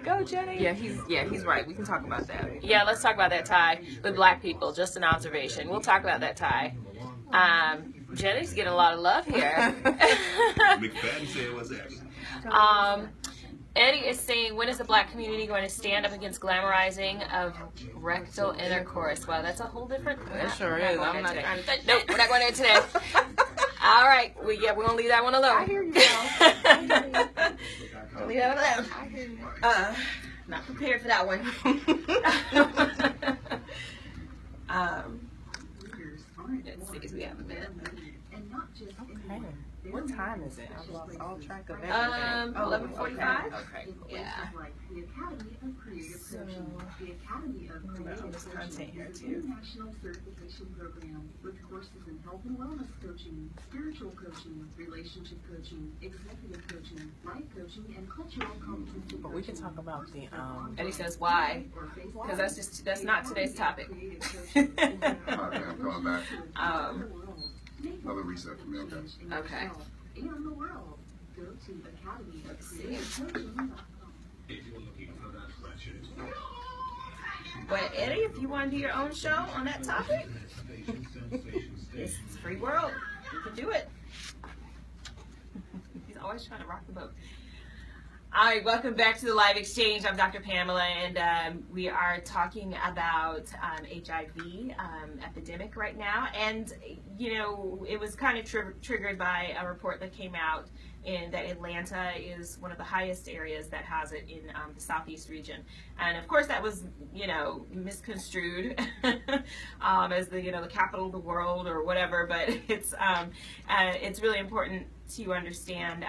Go, Jenny. Yeah, he's right. We can talk about that. Yeah, let's talk about that, Ty. With black people, just an observation. We'll talk about that, Ty. Jenny's getting a lot of love here. McFadden said it was that. Eddie is saying, when is the black community going to stand up against glamorizing of rectal intercourse? Wow, that's a whole different... It sure is. Nope, we're not going there today. All right, we're going to leave that one alone. I hear you, girl. Leave that one alone. I hear you. Not prepared for that one. Let's see if we have a minute. And not just in the What time is it? I've lost all track of everything. 11:45. Okay. Yeah. Like the Academy of Creative Coaching. The Academy of Creative this content Coaching here is an too. international certification program with courses in health and wellness coaching, spiritual coaching, relationship coaching, executive coaching, life coaching, and cultural competency But we can talk about the Eddie says why? Because that's not today's topic. Okay, I'm going back. Another Another reset for me, okay. Okay. And the world. Go to academyofcreativecoaching.com. If you're looking for that wretched But Eddie, if you want to do your own show on that topic, it's free world. You can do it. He's always trying to rock the boat. All right, welcome back to the live exchange. I'm Dr. Pamela, and we are talking about HIV epidemic right now. And you know, it was kind of triggered by a report that came out in that Atlanta is one of the highest areas that has it in the southeast region. And of course, that was, you know, misconstrued as the, you know, the capital of the world or whatever. But it's really important to understand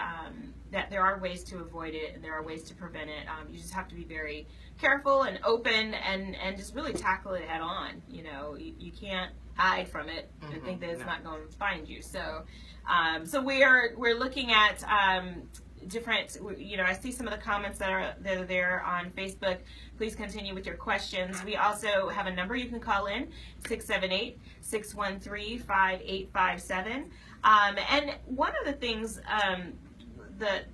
that there are ways to avoid it and there are ways to prevent it. You just have to be very careful and open and just really tackle it head on. You know, you can't hide from it and think that it's not going to find you. So, so we're looking at different. You know, I see some of the comments that are there on Facebook. Please continue with your questions. We also have a number you can call in, 678-613-5857. And one of the things that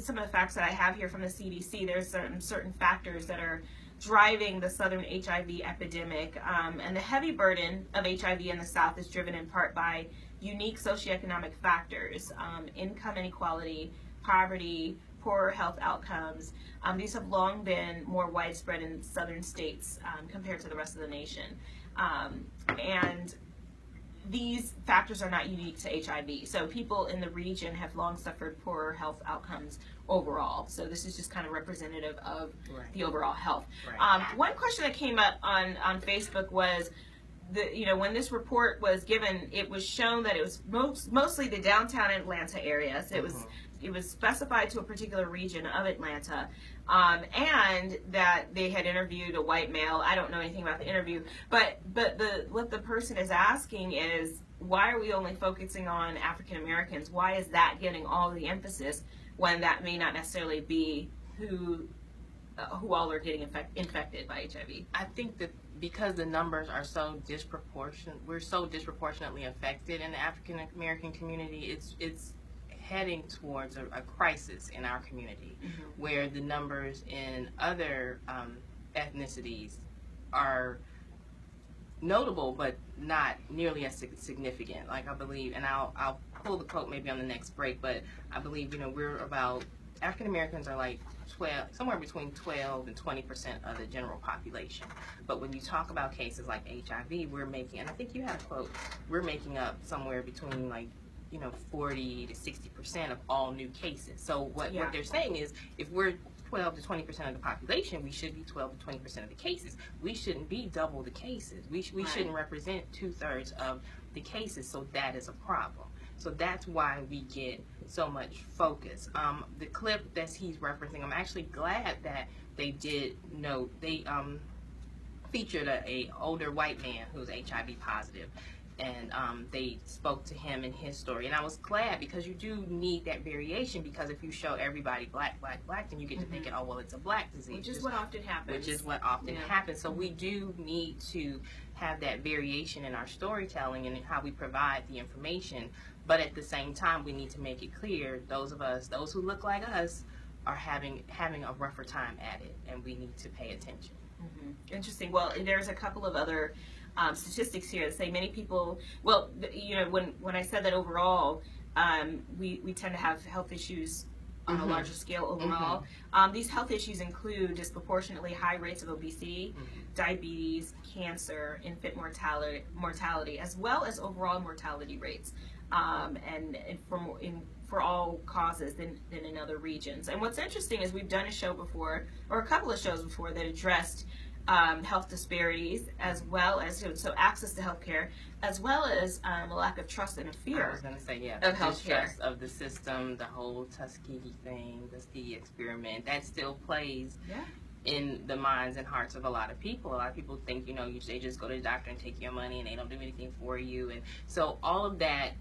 some of the facts that I have here from the CDC, there's certain factors that are driving the southern HIV epidemic, and the heavy burden of HIV in the South is driven in part by unique socioeconomic factors, income inequality, poverty, poor health outcomes. These have long been more widespread in southern states compared to the rest of the nation. And these factors are not unique to HIV. So people in the region have long suffered poorer health outcomes overall. So this is just kind of representative of the overall health. One question that came up on Facebook was, when this report was given, it was shown that it was mostly the downtown Atlanta area. So it was specified to a particular region of Atlanta, and that they had interviewed a white male. I don't know anything about the interview, but what the person is asking is, why are we only focusing on African Americans? Why is that getting all the emphasis when that may not necessarily be who all are getting infected by HIV? I think that because the numbers are so disproportionate, we're so disproportionately affected in the African American community. It's heading towards a crisis in our community, where the numbers in other ethnicities are notable but not nearly as significant. Like, I believe, and I'll pull the quote maybe on the next break, but I believe, we're about, African Americans are like somewhere between 12 and 20% of the general population. But when you talk about cases like HIV, we're making, and I think you had a quote, we're making up somewhere between 40 to 60% of all new cases. So what they're saying is, if we're 12 to 20% of the population, we should be 12 to 20% of the cases. We shouldn't be double the cases. We shouldn't represent 2/3 of the cases. So that is a problem. So that's why we get so much focus. The clip that he's referencing, I'm actually glad that they did note, they featured a older white man who's HIV positive. And they spoke to him and his story. And I was glad, because you do need that variation, because if you show everybody black, then you get to thinking, oh, well, it's a black disease. Which is what often happens. Happens. So we do need to have that variation in our storytelling and in how we provide the information. But at the same time, we need to make it clear, those who look like us, are having a rougher time at it, and we need to pay attention. Interesting. Well, there's a couple of other statistics here that say many people, well, when I said that overall, we tend to have health issues on a larger scale overall. These health issues include disproportionately high rates of obesity, diabetes, cancer, infant mortality, as well as overall mortality rates, and for all causes than in other regions. And what's interesting is we've done a show before, or a couple of shows before, that addressed health disparities, as well as so access to healthcare, as well as a lack of trust and a I fear was going to say, yeah, of the healthcare. distrust of the system, the whole Tuskegee thing, the Tuskegee experiment, that still plays in the minds and hearts of a lot of people. A lot of people think, they just go to the doctor and take your money and they don't do anything for you. And so all of that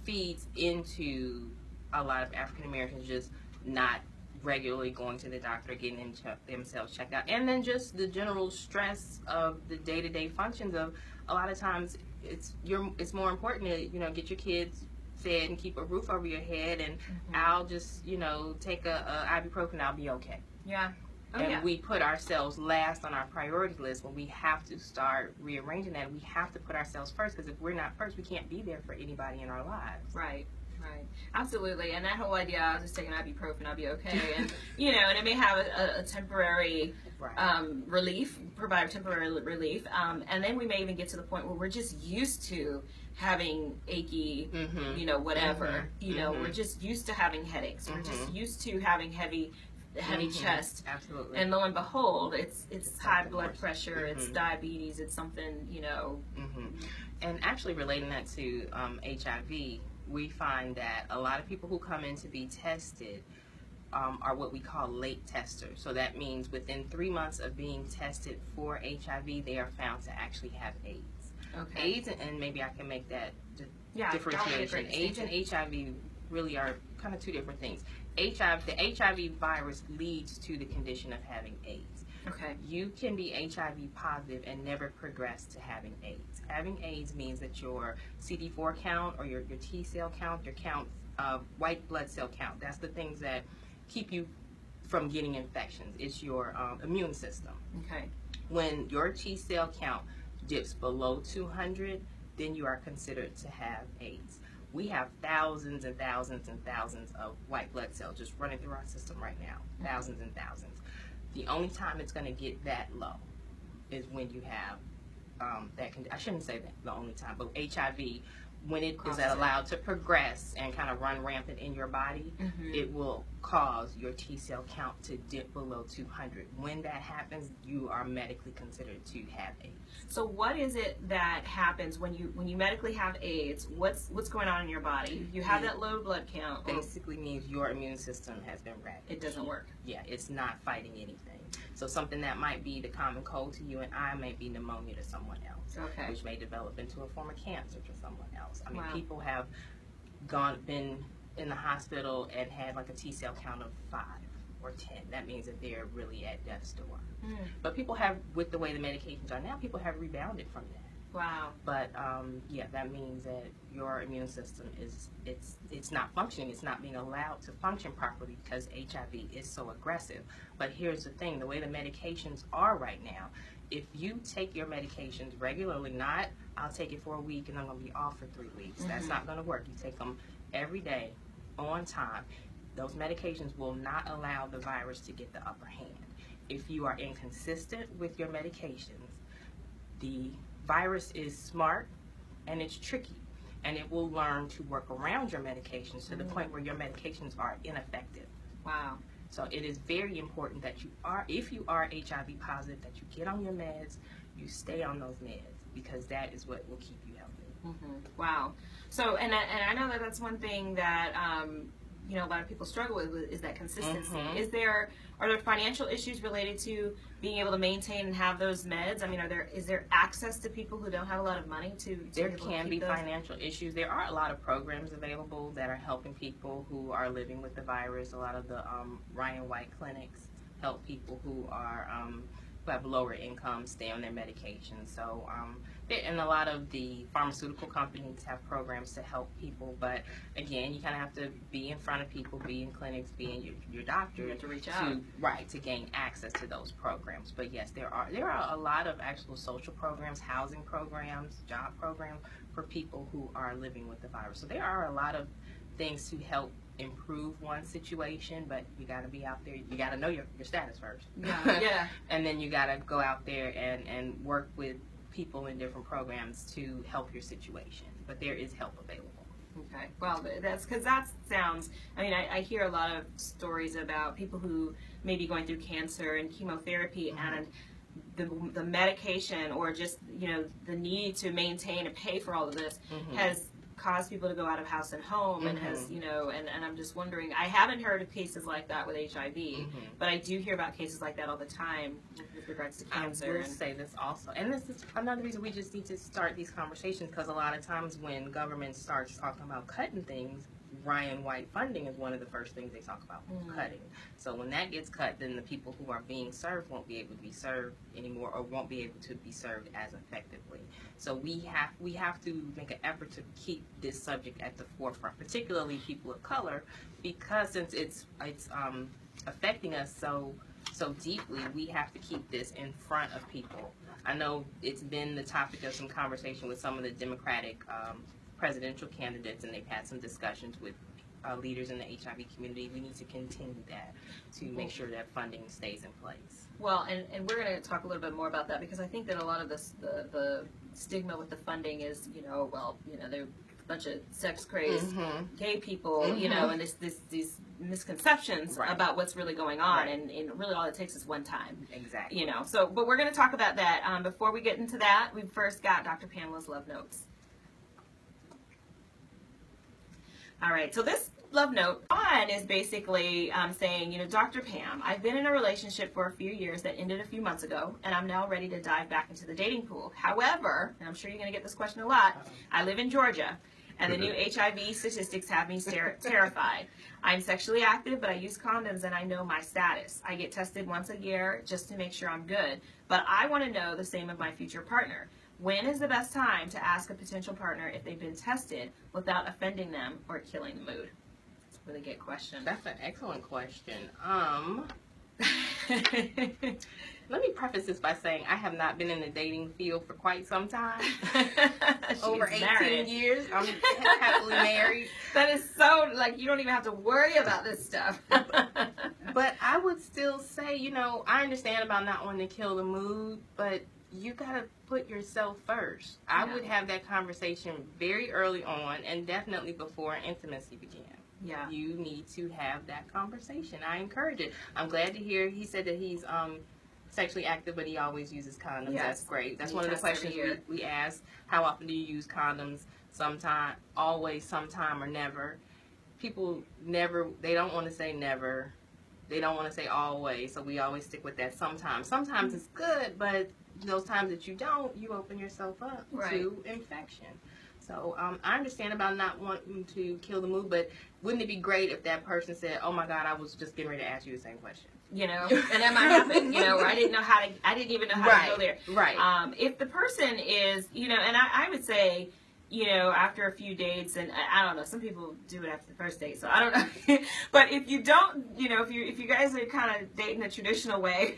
feeds into a lot of African Americans just not regularly going to the doctor, getting themselves checked out, and then just the general stress of the day-to-day functions of a lot of times it's more important to get your kids fed and keep a roof over your head, and I'll just take a ibuprofen, I'll be okay. Yeah. Oh, and yeah. we put ourselves last on our priority list when we have to start rearranging that. We have to put ourselves first, because if we're not first, we can't be there for anybody in our lives. Right. Right. Absolutely. And that whole idea, I'll just take an ibuprofen, I'll be okay. And, and it may have a temporary relief, provide temporary relief. And then we may even get to the point where we're just used to having achy, whatever. We're just used to having headaches. We're just used to having heavy chest. Absolutely. And lo and behold, it's high blood pressure, it's diabetes, it's something, And actually relating that to HIV, we find that a lot of people who come in to be tested are what we call late testers. So that means within 3 months of being tested for HIV, they are found to actually have AIDS. Okay. AIDS, and maybe I can make that differentiation. AIDS and HIV really are kind of two different things. The HIV virus leads to the condition of having AIDS. Okay. You can be HIV positive and never progress to having AIDS. Having AIDS means that your CD4 count or your T cell count, your count, white blood cell count, that's the things that keep you from getting infections. It's your immune system. Okay. When your T cell count dips below 200, then you are considered to have AIDS. We have thousands and thousands and thousands of white blood cells just running through our system right now. Thousands and thousands. The only time it's going to get that low is when you have I shouldn't say that the only time, but HIV, when it is allowed to progress and kind of run rampant in your body, it will cause your T cell count to dip below 200. When that happens, you are medically considered to have AIDS. So what is it that happens when you medically have AIDS? What's going on in your body? You have that low blood count. Basically means your immune system has been wrecked. It doesn't work. Yeah, it's not fighting anything. So something that might be the common cold to you and I may be pneumonia to someone else, okay, which may develop into a form of cancer to someone else. I mean, wow, people have been in the hospital and had like a T cell count of 5 or 10. That means that they're really at death's door. But people have, with the way the medications are now, people have rebounded from that. Wow. But yeah, that means that your immune system it's not functioning. It's not being allowed to function properly because HIV is so aggressive. But here's the thing: the way the medications are right now, if you take your medications regularly, not I'll take it for a week and I'm going to be off for 3 weeks. That's not going to work. You take them every day, on time. Those medications will not allow the virus to get the upper hand. If you are inconsistent with your medications, the virus is smart and it's tricky, and it will learn to work around your medications to the point where your medications are ineffective. Wow. So it is very important that if you are HIV positive, that you get on your meds, you stay on those meds, because that is what will keep you healthy. Wow. So, and I know that that's one thing that a lot of people struggle with is that consistency. Are there financial issues related to being able to maintain and have those meds? I mean, is there access to people who don't have a lot of money to There be able can to be keep those? financial issues. There are a lot of programs available that are helping people who are living with the virus. A lot of the Ryan White clinics help people who have lower income stay on their medication. So, and a lot of the pharmaceutical companies have programs to help people. But again, you kind of have to be in front of people, be in clinics, be in your doctor. You have to reach out. To gain access to those programs. But yes, there are a lot of actual social programs, housing programs, job programs for people who are living with the virus. So there are a lot of things to help improve one situation, but you got to be out there. You got to know your status first. Yeah. And then you got to go out there and work with people in different programs to help your situation. But there is help available. Okay. Well, that's because that sounds. I mean, I hear a lot of stories about people who may be going through cancer and chemotherapy, and the medication or just, you know, the need to maintain and pay for all of this has caused people to go out of house and home and has, you know, and I'm just wondering, I haven't heard of cases like that with HIV, but I do hear about cases like that all the time with regards to cancer. I will say this also, and this is another reason we just need to start these conversations, because a lot of times when government starts talking about cutting things, Ryan White funding is one of the first things they talk about, cutting. So when that gets cut, then the people who are being served won't be able to be served anymore, or won't be able to be served as effectively. So we have to make an effort to keep this subject at the forefront, particularly people of color, because since it's affecting us so deeply, we have to keep this in front of people. I know it's been the topic of some conversation with some of the Democratic presidential candidates, and they've had some discussions with leaders in the HIV community. We need to continue that to make sure that funding stays in place. Well, and we're going to talk a little bit more about that, because I think that a lot of this, the stigma with the funding is, you know, well, you know, they're a bunch of sex crazed gay people, you know, and these misconceptions about what's really going on, and really all it takes is one time. Exactly. You know, so, but we're going to talk about that. Before we get into that, we first got Dr. Pamela's love notes. All right, so this love note one is basically saying, you know, Dr. Pam, I've been in a relationship for a few years that ended a few months ago, and I'm now ready to dive back into the dating pool. However, and I'm sure you're going to get this question a lot, I live in Georgia, and the new HIV statistics have me terrified. I'm sexually active, but I use condoms, and I know my status. I get tested once a year just to make sure I'm good, but I want to know the same of my future partner. When is the best time to ask a potential partner if they've been tested without offending them or killing the mood? It's a really good question. That's an excellent question. Let me preface this by saying I have not been in the dating field for quite some time. Over 18 years. I'm happily married. That is so, like, you don't even have to worry about this stuff. But I would still say, you know, I understand about not wanting to kill the mood, but you gotta put yourself first. I would have that conversation very early on, and definitely before intimacy began. Yeah. You need to have that conversation. I encourage it. I'm glad to hear he said that he's sexually active, but he always uses condoms. Yes. That's great. That's one of the questions we ask. How often do you use condoms? Sometime, always, sometime, or never. People never, they don't want to say never. They don't want to say always, so we always stick with that sometimes. Sometimes it's good, but those times that you don't, you open yourself up to infection. So I understand about not wanting to kill the mood, but wouldn't it be great if that person said, "Oh my God, I was just getting ready to ask you the same question." You know, and that might happen. You know, or I didn't even know how to go there. Right. If the person is, you know, and I would say, you know, after a few dates, and I don't know, some people do it after the first date, so I don't know. But if you don't, you know, if you guys are kind of dating the traditional way,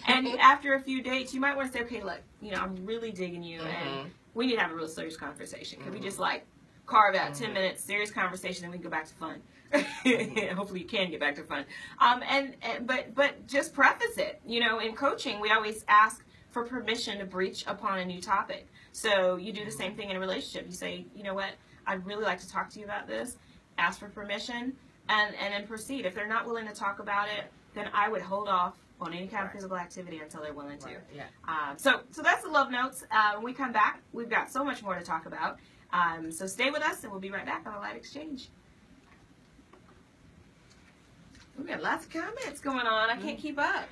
and after a few dates, you might want to say, okay, look, you know, I'm really digging you, and we need to have a real serious conversation. Can we just like carve out 10 minutes, serious conversation, and we can go back to fun? Hopefully you can get back to fun. But just preface it. You know, in coaching, we always ask for permission to breach upon a new topic. So you do the same thing in a relationship. You say, you know what, I'd really like to talk to you about this. Ask for permission, and then proceed. If they're not willing to talk about it, then I would hold off on any kind of physical activity until they're willing to. So that's the love notes. When we come back, we've got so much more to talk about. So stay with us, and we'll be right back on the Live Exchange. We got lots of comments going on. I can't keep up.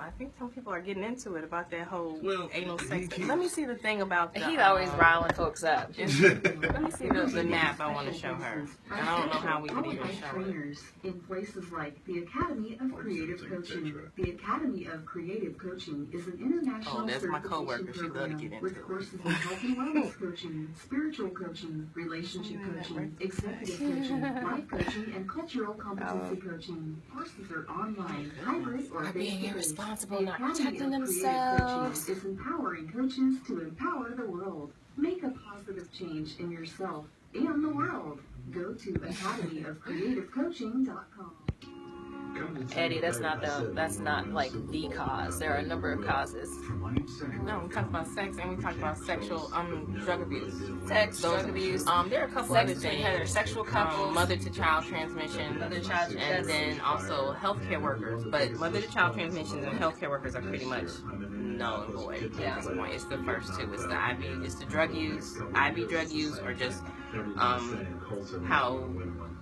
I think some people are getting into it about that whole anal sex. Let me see the thing about the... He's always riling folks up. Let me see the map I want to show her. And I don't know how we could even show her. Trainers in places like the Academy of Creative Coaching. The Academy of Creative Coaching is an international that's my coworker. She'd love to get into with it. courses in health and wellness coaching, spiritual coaching, relationship coaching, executive coaching, life coaching, and cultural competency coaching. Courses are online, hybrid, or face-to-face. Irresponsible, The not Academy protecting of themselves. Creative Coaching is empowering coaches to empower the world. Make a positive change in yourself and the world. Go to academyofcreativecoaching.com. Eddie, that's not like the cause. There are a number of causes. No, we talked about sex, and we talked about sexual drug abuse. Drug abuse. There are a couple other things. Heterosexual couples. Mother-to-child transmission. And then also healthcare workers. But mother-to-child transmissions and healthcare workers are pretty much null and void at this point. It's the first two. It's the IV, it's the drug use, IV drug use, or just how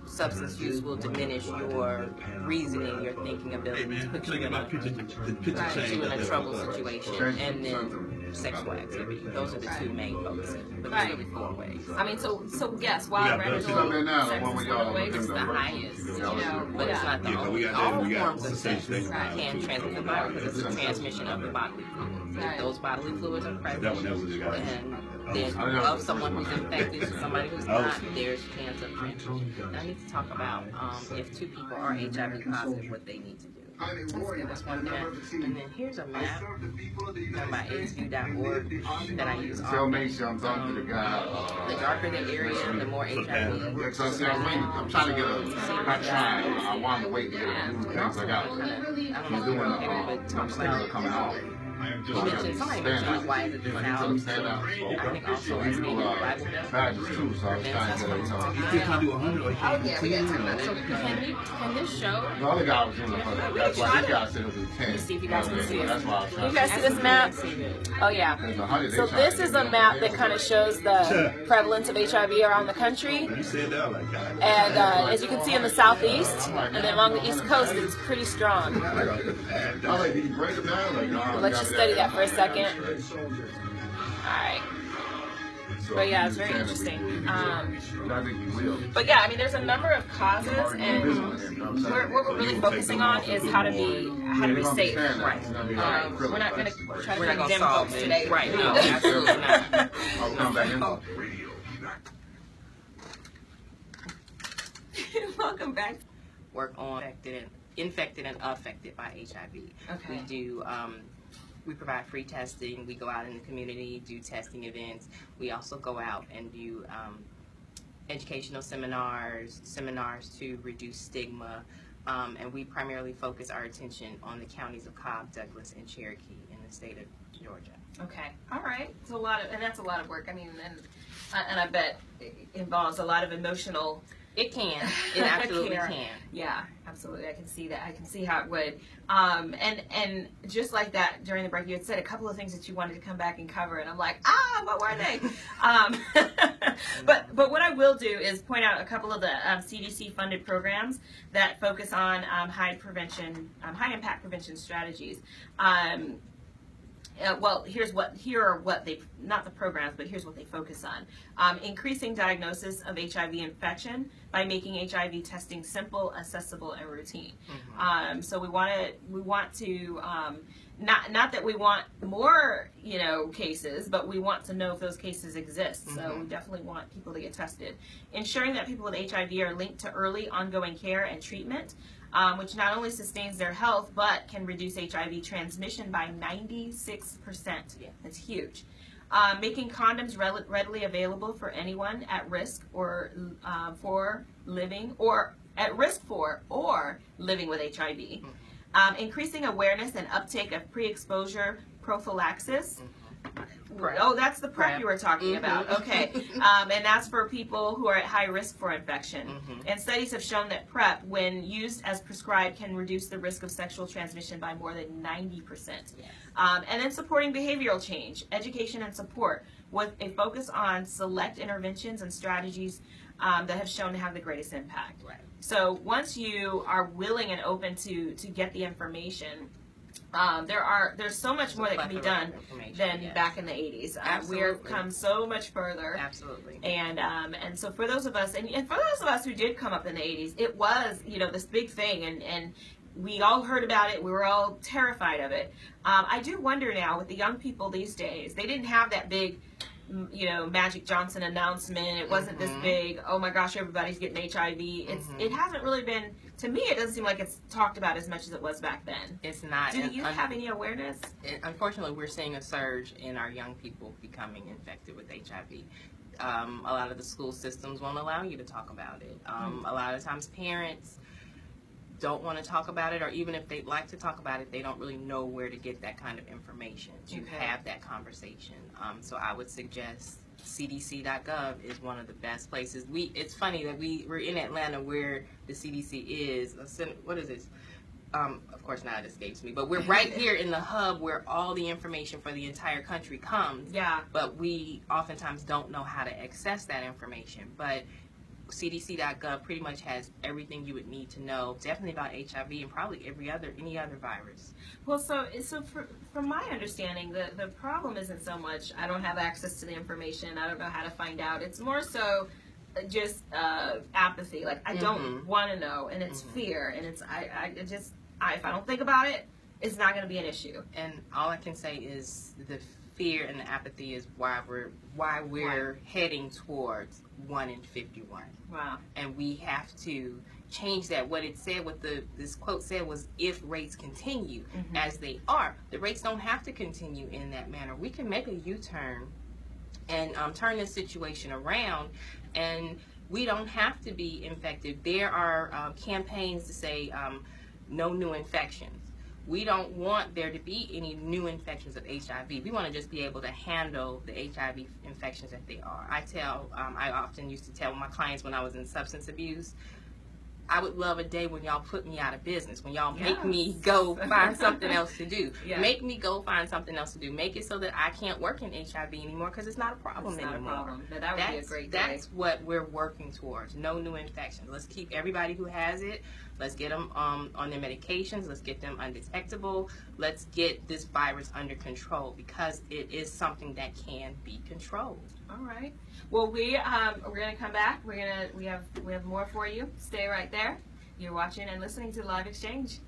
substance use will diminish your reasoning, your thinking ability, to put you in a trouble situation, and then sexual activity. Those are the two main focuses, but there's really 4 ways. I mean, so guess while She's up there now, the sex one is with one of y'all. the ways. It's the highest, you know, but it's not the Yeah, only. we got All that. We got forms of sex cessation can transmit the virus because it's the transmission of the bodily fluids. If those bodily fluids are present, That was the guy. and then of someone who's infected to somebody who's not, there's a chance of transmission. I need to talk about if 2 people are HIV positive, what they need to do. That's one thing. And then here's a map done by AIDSview.org that I use Tell often. Macy I'm talking to the guy. The darker the area, the more HIV. Yeah, 'cause I said I'm trying to get not trying. I wanted to wait to get a few things I got. He's doing I'm still coming out. Somebody mentioned why is it different hours? I think also as being Bible badges too, so I was trying to get You trying to do 100 or So can this show? The other guy was doing 100. That's why this guy said it was 10. See if you guys can see it. That's why I was trying You guys see this map? Oh yeah. There's 100. So this is a map that kind of shows the prevalence of HIV around the country. You said that like that. And as you can see in the southeast, and then along the east coast, it's pretty strong. I was like, did he break it down? Like, no, Let's just study that for a second. Alright. But yeah, it's very interesting. But yeah, I mean, there's a number of causes, and what we're really focusing on is how to be safe. Right. We're not going to try to We're not gonna condemn solve folks it. today. Right. No, absolutely not. I'll come back in. Welcome back. Work on infected and affected by HIV. Okay. We do. We provide free testing. We go out in the community, do testing events. We also go out and do educational seminars to reduce stigma, and we primarily focus our attention on the counties of Cobb, Douglas, and Cherokee in the state of Georgia. Okay. All right. It's a lot of, and that's a lot of work. I mean, and I bet it involves a lot of emotional. It can. It absolutely can. Yeah, absolutely. I can see that. I can see how it would. And just like that, during the break, you had said a couple of things that you wanted to come back and cover, and I'm like, what were they? But what I will do is point out a couple of the CDC-funded programs that focus on high impact prevention strategies. Well, here are what they, not the programs, but here's what they focus on. Increasing diagnosis of HIV infection by making HIV testing simple, accessible, and routine. Mm-hmm. So we want to, not that we want more, cases, but we want to know if those cases exist. Mm-hmm. So we definitely want people to get tested. Ensuring that people with HIV are linked to early ongoing care and treatment, which not only sustains their health, but can reduce HIV transmission by 96%. Yeah. That's huge. Making condoms readily available for anyone at risk or for living or living with HIV. Mm-hmm. Increasing awareness and uptake of pre-exposure prophylaxis. PrEP. Oh, that's the PrEP PrEP. you were talking Mm-hmm. about. Okay. And that's for people who are at high risk for infection. Mm-hmm. And studies have shown that PrEP, when used as prescribed, can reduce the risk of sexual transmission by more than 90%. Yes. And then supporting behavioral change, education and support, with a focus on select interventions and strategies that have shown to have the greatest impact. Right. So once you are willing and open to get the information, there's so much more that can be done than back in the 80s. We have come so much further. Absolutely. And so for those of us, and for those of us who did come up in the 80s, it was, this big thing, and we all heard about it. We were all terrified of it. I do wonder now with the young people these days, they didn't have that big, Magic Johnson announcement. It wasn't this big, oh my gosh, everybody's getting HIV. It hasn't really been, to me, it doesn't seem like it's talked about as much as it was back then. It's not. Do you have any awareness? Unfortunately, we're seeing a surge in our young people becoming infected with HIV. A lot of the school systems won't allow you to talk about it. A lot of times parents don't want to talk about it, or even if they'd like to talk about it, they don't really know where to get that kind of information to have that conversation. So I would suggest CDC.gov is one of the best places. It's funny that we're in Atlanta where the CDC is. What is this? of course now it escapes me, but we're right here in the hub where all the information for the entire country comes. Yeah. But we oftentimes don't know how to access that information. But CDC.gov pretty much has everything you would need to know, definitely about HIV and probably any other virus. Well, so from my understanding, the problem isn't so much I don't have access to the information, I don't know how to find out. It's more so just apathy. Like I don't want to know, and it's fear, and it's if I don't think about it, it's not going to be an issue. And all I can say is the fear and the apathy is why we're heading towards 1 in 51. Wow. And we have to change that. What it said, this quote said was, if rates continue as they are, the rates don't have to continue in that manner. We can make a U-turn and turn this situation around, and we don't have to be infected. There are campaigns to say no new infections. We don't want there to be any new infections of HIV. We want to just be able to handle the HIV infections that they are. I often used to tell my clients when I was in substance abuse, I would love a day when y'all put me out of business, when y'all make me go find something else to do. Make me go find something else to do. Make it so that I can't work in HIV anymore because it's not a problem anymore. Not a problem. That would be a great day. That's what we're working towards. No new infections. Let's keep everybody who has it. Let's get them on their medications. Let's get them undetectable. Let's get this virus under control because it is something that can be controlled. All right. Well, we're gonna come back. We have more for you. Stay right there. You're watching and listening to Live Exchange.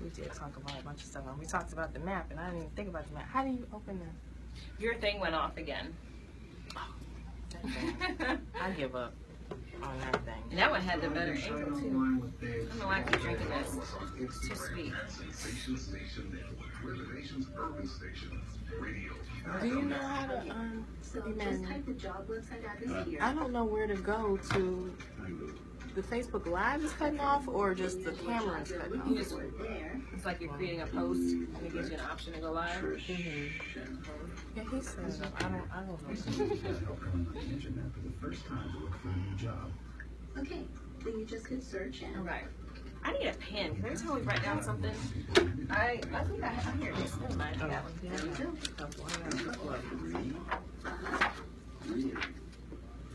We did talk about a bunch of stuff. We talked about the map, and I didn't even think about the map. How do you open that? Your thing went off again. I give up on that thing. And that one had the better angle too. I don't know why I keep drinking this. It's too sweet. Do you know how to Just type the job website address here. I don't know where to go to. The Facebook Live is cutting off, or just the camera is cutting off? You just it's like you're creating a post, and it gives you an option to go live. Yeah, he says I don't know. Help coming on the internet for the first time to look for a new job. Okay, then you just hit search and Okay. I need a pen. Can every time we write down something, I think I hear this. Never mind. I got one. there you go.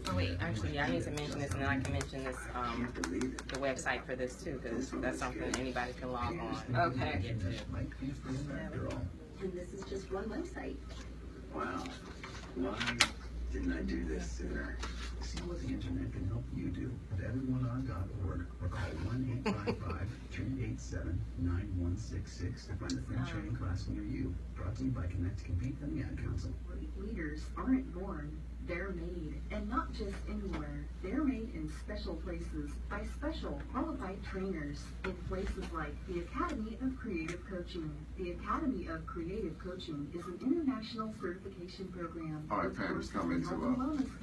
Oh wait, Actually, I need to mention this, and then I can mention this, the website for this too, because that's something anybody can log on. Okay. And get to. Might be a friend after all. And this is just one website. Wow. Why didn't I do this sooner? See what the internet can help you do at everyoneon.org or call 1-855-387-9166 to find a free training class near you. Brought to you by Connect, Compete, and the Ad Council. Leaders aren't born, they're made, and not just anywhere. They're made in special places by special qualified trainers in places like the Academy of Creative Coaching. The Academy of Creative Coaching is an international certification program. All right, Pam, let's come into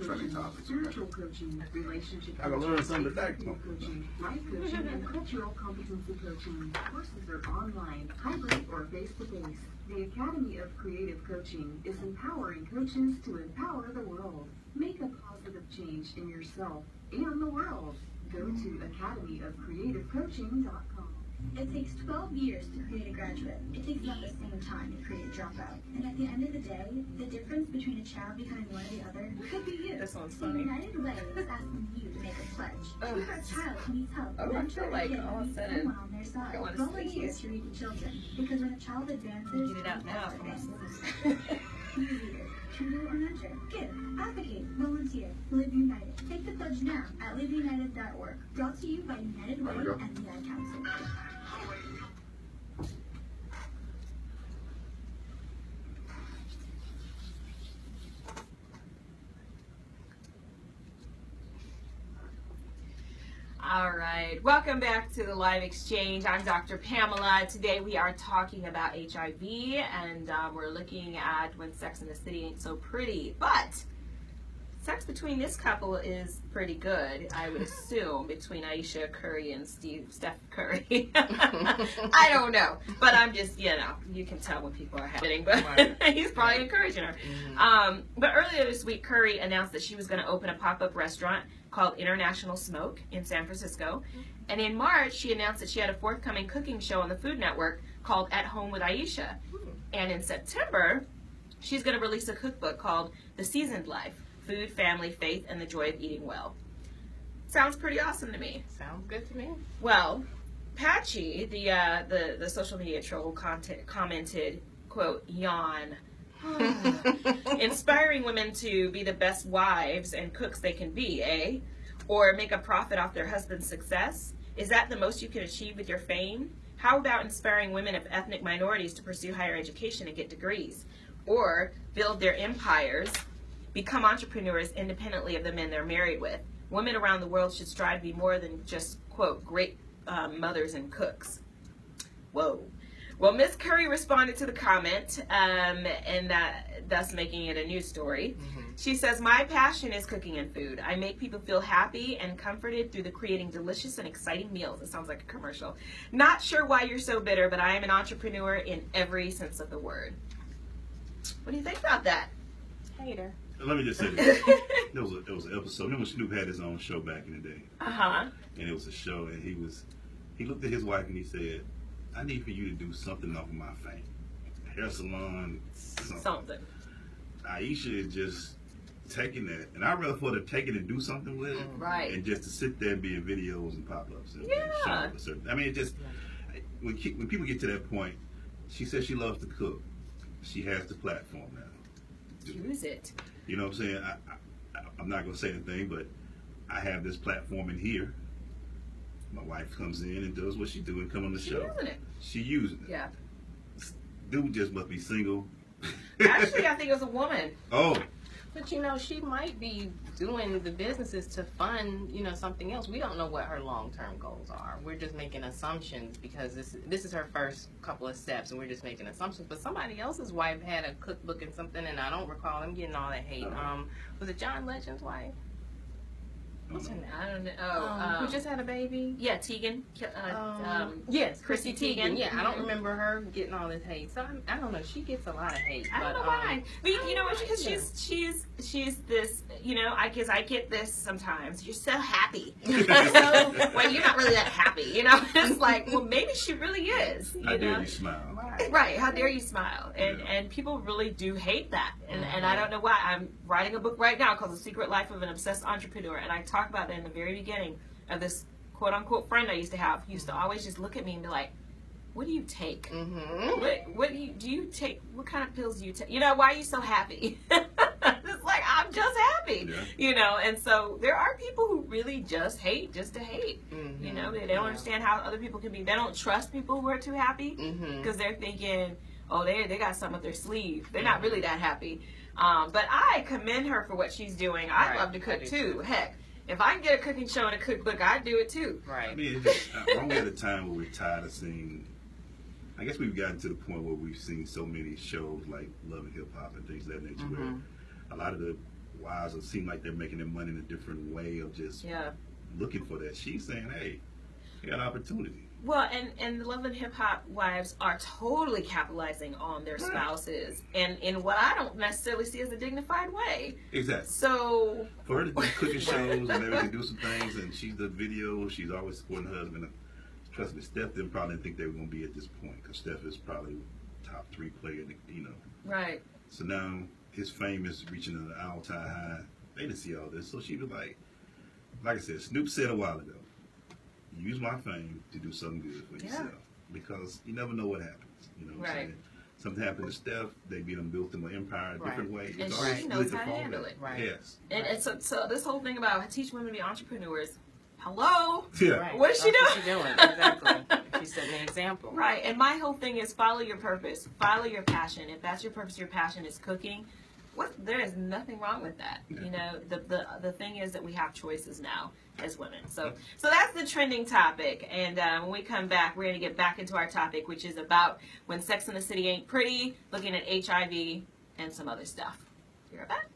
training topics. Spiritual coaching, relationship I can learn something today. coaching, life coaching, and cultural competency coaching. Courses are online, hybrid, or face-to-face. The Academy of Creative Coaching is empowering coaches to empower the world. Make a positive change in yourself and the world. Go to academyofcreativecoaching.com. It takes 12 years to create a graduate. It takes about the same time to create a dropout. And at the end of the day, the difference between a child becoming one or the other could be you. This one's The funny. United Way is asking you to make a pledge. Oh. If you're a child who needs help, Oh, I mentor feel like a kid all who of a needs sudden someone on their side, I wanna volunteer sneeze. to read to children. Because when a child advances, Get it out now. Be a leader. Tutor or mentor. Give. Advocate. Volunteer. Live United. Take the pledge now at liveunited.org. Brought to you by United Way There we go. and the Ad Council. All right, welcome back to the Live Exchange. I'm Dr. Pamela. Today we are talking about HIV, and we're looking at when Sex in the City ain't so pretty. But sex between this couple is pretty good, I would assume, between Aisha Curry and Steph Curry. I don't know, but I'm just, you can tell when people are happening, but he's probably encouraging her. But earlier this week, Curry announced that she was going to open a pop-up restaurant called International Smoke in San Francisco. And in March, she announced that she had a forthcoming cooking show on the Food Network called At Home with Aisha. And in September, she's going to release a cookbook called The Seasoned Life: Food, Family, Faith, and the Joy of Eating Well. Sounds pretty awesome to me. Sounds good to me. Well, Patchy, the social media troll, commented, quote, yawn. Inspiring women to be the best wives and cooks they can be, eh? Or make a profit off their husband's success? Is that the most you can achieve with your fame? How about inspiring women of ethnic minorities to pursue higher education and get degrees? Or build their empires, become entrepreneurs independently of the men they're married with? Women around the world should strive to be more than just, quote, great mothers and cooks. Whoa. Well, Miss Curry responded to the comment, and thus making it a news story. She says, my passion is cooking and food. I make people feel happy and comforted through the creating delicious and exciting meals. It sounds like a commercial. Not sure why you're so bitter, but I am an entrepreneur in every sense of the word. What do you think about that? Hater. Let me just say this. There was an episode. Remember Snoop had his own show back in the day? Uh-huh. And it was a show, and he looked at his wife and he said, I need for you to do something off of my fame. Hair salon, something. Aisha is just taking that, and I'd rather for her to take it and do something with it, right? And just to sit there and be in videos and pop-ups. And show. I mean, it just, when people get to that point, she says she loves to cook. She has the platform now. Use it. You know what I'm saying? I'm not going to say anything, but I have this platform in here. My wife comes in and does what she do and come on the show. Using it. She using it. Yeah. Dude just must be single. Actually, I think it was a woman. Oh. But she might be doing the businesses to fund, something else. We don't know what her long-term goals are. We're just making assumptions because this is her first couple of steps, and we're just making assumptions. But somebody else's wife had a cookbook and something, and I don't recall them getting all that hate. Was it John Legend's wife? What's her name? I don't know. Who just had a baby? Yeah, Tegan. Yes, Chrissy Teigen. Yeah, I don't remember her getting all this hate. So I don't know. She gets a lot of hate. I don't know why. But you know what? Because she's this. I guess I get this sometimes. You're so happy. Well, you're not really that happy. It's like, well, maybe she really is. How dare you smile? Right. How dare you smile? And people really do hate that. And I don't know why. I'm writing a book right now called The Secret Life of an Obsessed Entrepreneur, and I talk about that in the very beginning of this quote unquote friend I used to have. He used to always just look at me and be like, what do you take? What do you take? What kind of pills do you take? Why are you so happy? It's like, I'm just happy. And so there are people who really just hate just to hate. They don't understand how other people can be. They don't trust people who are too happy because they're thinking, oh, they got something up their sleeve. They're not really that happy. But I commend her for what she's doing. I love to cook too. Heck, if I can get a cooking show and a cookbook, I'd do it too. Right. I mean, we're at a time where we're tired of seeing. I guess we've gotten to the point where we've seen so many shows like Love and Hip Hop and things of that nature, where a lot of the wives seem like they're making their money in a different way of just looking for that. She's saying, hey, you got an opportunity. Well, and the Love and Hip Hop wives are totally capitalizing on their spouses, and in what I don't necessarily see as a dignified way. Exactly. So for her to do cooking shows and everything, do some things, and she's the video. She's always supporting her husband. Trust me, Steph didn't probably think they were going to be at this point, because Steph is probably top 3 player. Right. So now his fame is reaching an all-time high. They didn't see all this, so she was like I said, Snoop said a while ago, use my fame to do something good for yourself, because you never know what happens. What I'm saying? Something happened to Steph, they built them an empire a different way. And she knows how to handle it. Right. Yes. And so this whole thing about teach women to be entrepreneurs. Hello? Yeah. Right. What is she doing? What she doing? Exactly. She's setting an example. Right. And my whole thing is follow your purpose. Follow your passion. If that's your purpose, your passion is cooking. There is nothing wrong with that. The thing is that we have choices now as women. So that's the trending topic. And when we come back, we're going to get back into our topic, which is about when Sex in the City ain't pretty, looking at HIV and some other stuff. You're back.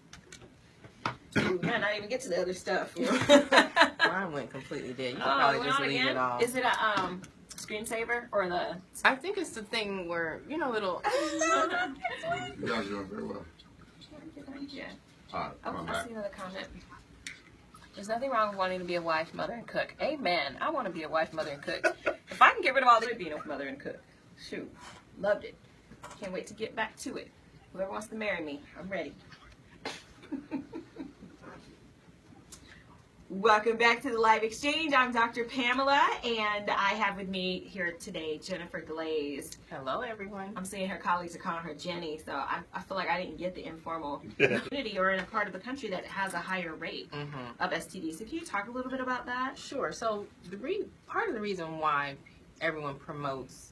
Ooh, yeah, not even get to the other stuff. Mine went completely dead. You could probably it just went on leave again? it off. Is it a screensaver or the? I think it's the thing where, you know, little. You guys doing very well. Yeah. All right, Oh, come I back. see another comment. There's nothing wrong with wanting to be a wife, mother, and cook. Amen. I want to be a wife, mother, and cook. If I can get rid of all this being a mother and cook, shoot, loved it. Can't wait to get back to it. Whoever wants to marry me, I'm ready. Welcome back to the live exchange. I'm Dr. Pamela, and I have with me here today Jennifer Glaze. Hello, everyone. I'm seeing her colleagues are calling her Jenny, so I feel like I didn't get the informal community or in a part of the country that has a higher rate of STDs. So can you talk a little bit about that? Sure. So part of the reason why everyone promotes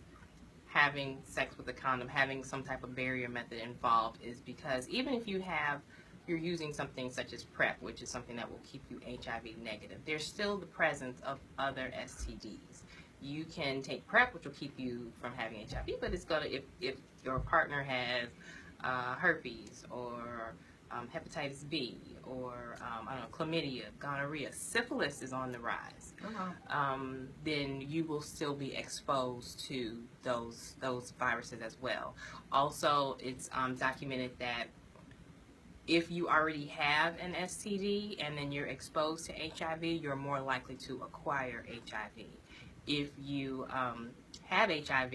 having sex with a condom, having some type of barrier method involved, is because even if you're using something such as PrEP, which is something that will keep you HIV negative, there's still the presence of other STDs. You can take PrEP, which will keep you from having HIV, but it's gonna, if your partner has herpes or hepatitis B or I don't know, chlamydia, gonorrhea, syphilis is on the rise, then you will still be exposed to those viruses as well. Also, it's documented that if you already have an STD and then you're exposed to HIV, you're more likely to acquire HIV. If you have HIV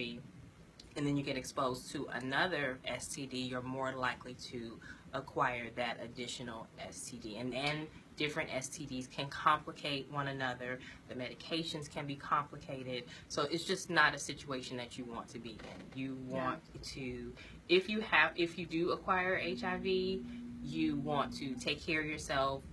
and then you get exposed to another STD, you're more likely to acquire that additional STD. And different STDs can complicate one another. The medications can be complicated. So it's just not a situation that you want to be in. You want to, if you do acquire HIV, you want to take care of yourself.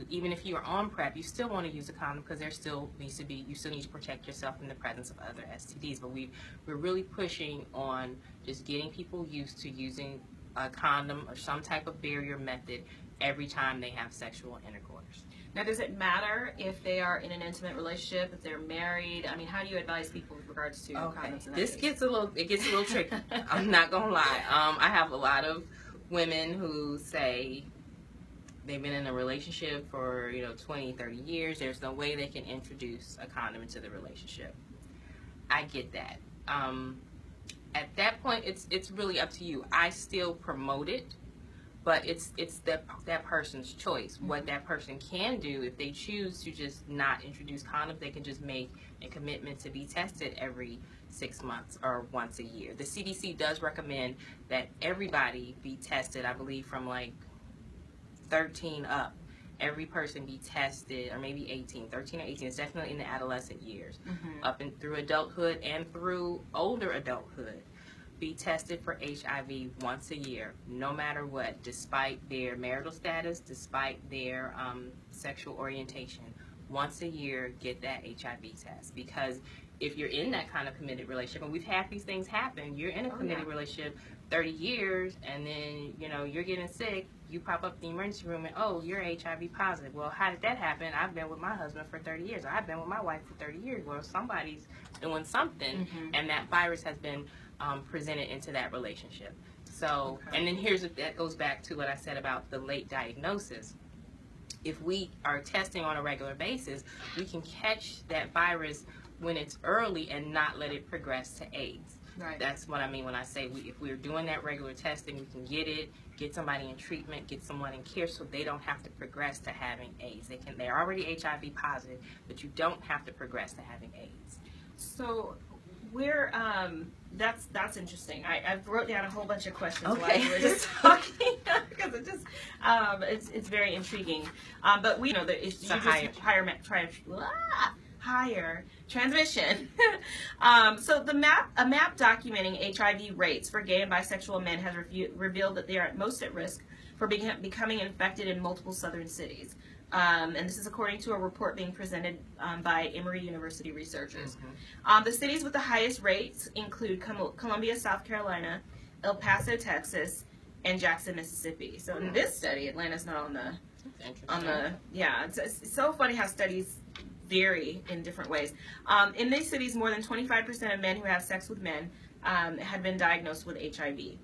Even if you are on PrEP, you still want to use a condom because you still need to protect yourself in the presence of other STDs. But we're really pushing on just getting people used to using a condom or some type of barrier method every time they have sexual intercourse. Now, does it matter if they are in an intimate relationship, if they're married? I mean, how do you advise people with regards to condoms and This gets a little tricky. I'm not gonna lie. I have a lot of women who say they've been in a relationship for 20, 30 years. There's no way they can introduce a condom into the relationship. I get that. At that point, it's really up to you. I still promote it, but it's that person's choice. What that person can do, if they choose to just not introduce condoms, they can just make a commitment to be tested every 6 months or once a year. The CDC does recommend that everybody be tested, I believe from like 13 up. Every person be tested, or maybe 18, 13 or 18. It's definitely in the adolescent years. Up and through adulthood and through older adulthood. Be tested for HIV once a year, no matter what, despite their marital status, despite their sexual orientation. Once a year, get that HIV test, because if you're in that kind of committed relationship, and we've had these things happen, you're in a committed relationship 30 years, and then, you're getting sick, you pop up in the emergency room, and, oh, you're HIV positive. Well, how did that happen? I've been with my husband for 30 years, or I've been with my wife for 30 years. Well, somebody's doing something, and that virus has been presented into that relationship. So, and then that goes back to what I said about the late diagnosis. If we are testing on a regular basis, we can catch that virus when it's early and not let it progress to AIDS. Right. That's what I mean when I say if we're doing that regular testing, we can get somebody in treatment, get someone in care, so they don't have to progress to having AIDS. They're already HIV positive, but you don't have to progress to having AIDS. So that's interesting. I wrote down a whole bunch of questions while you were just talking because it's very intriguing. But we know that it's higher transmission. So a map documenting HIV rates for gay and bisexual men has revealed that they are most at risk for becoming infected in multiple southern cities. And this is according to a report being presented by Emory University researchers. The cities with the highest rates include Columbia, South Carolina, El Paso, Texas, and Jackson, Mississippi. So in this study, Atlanta's not on the it's so funny how studies vary in different ways. In these cities, more than 25% of men who have sex with men had been diagnosed with HIV.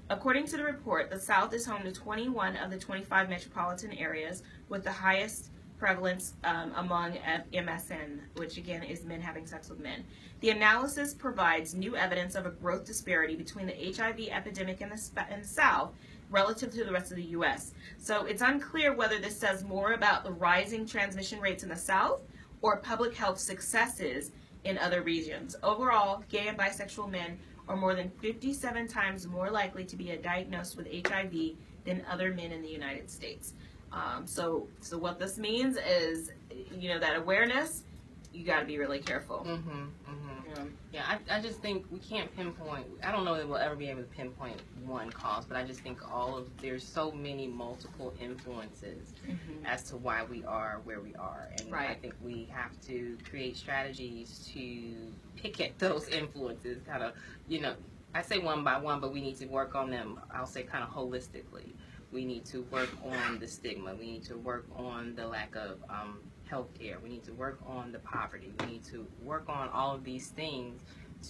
According to the report, the South is home to 21 of the 25 metropolitan areas with the highest prevalence among MSN, which again is men having sex with men. The analysis provides new evidence of a growth disparity between the HIV epidemic in the South relative to the rest of the U.S. So it's unclear whether this says more about the rising transmission rates in the South or public health successes in other regions. Overall, gay and bisexual men are more than 57 times more likely to be diagnosed with HIV than other men in the United States. So what this means is, that awareness, you got to be really careful. Yeah, I just think we can't pinpoint. I don't know that we'll ever be able to pinpoint one cause, but I just think there's so many multiple influences as to why we are where we are, and I think we have to create strategies to pick at those influences. Kind of, I say one by one, but we need to work on them. I'll say kind of holistically. We need to work on the stigma. We need to work on the lack of health care. We need to work on the poverty. We need to work on all of these things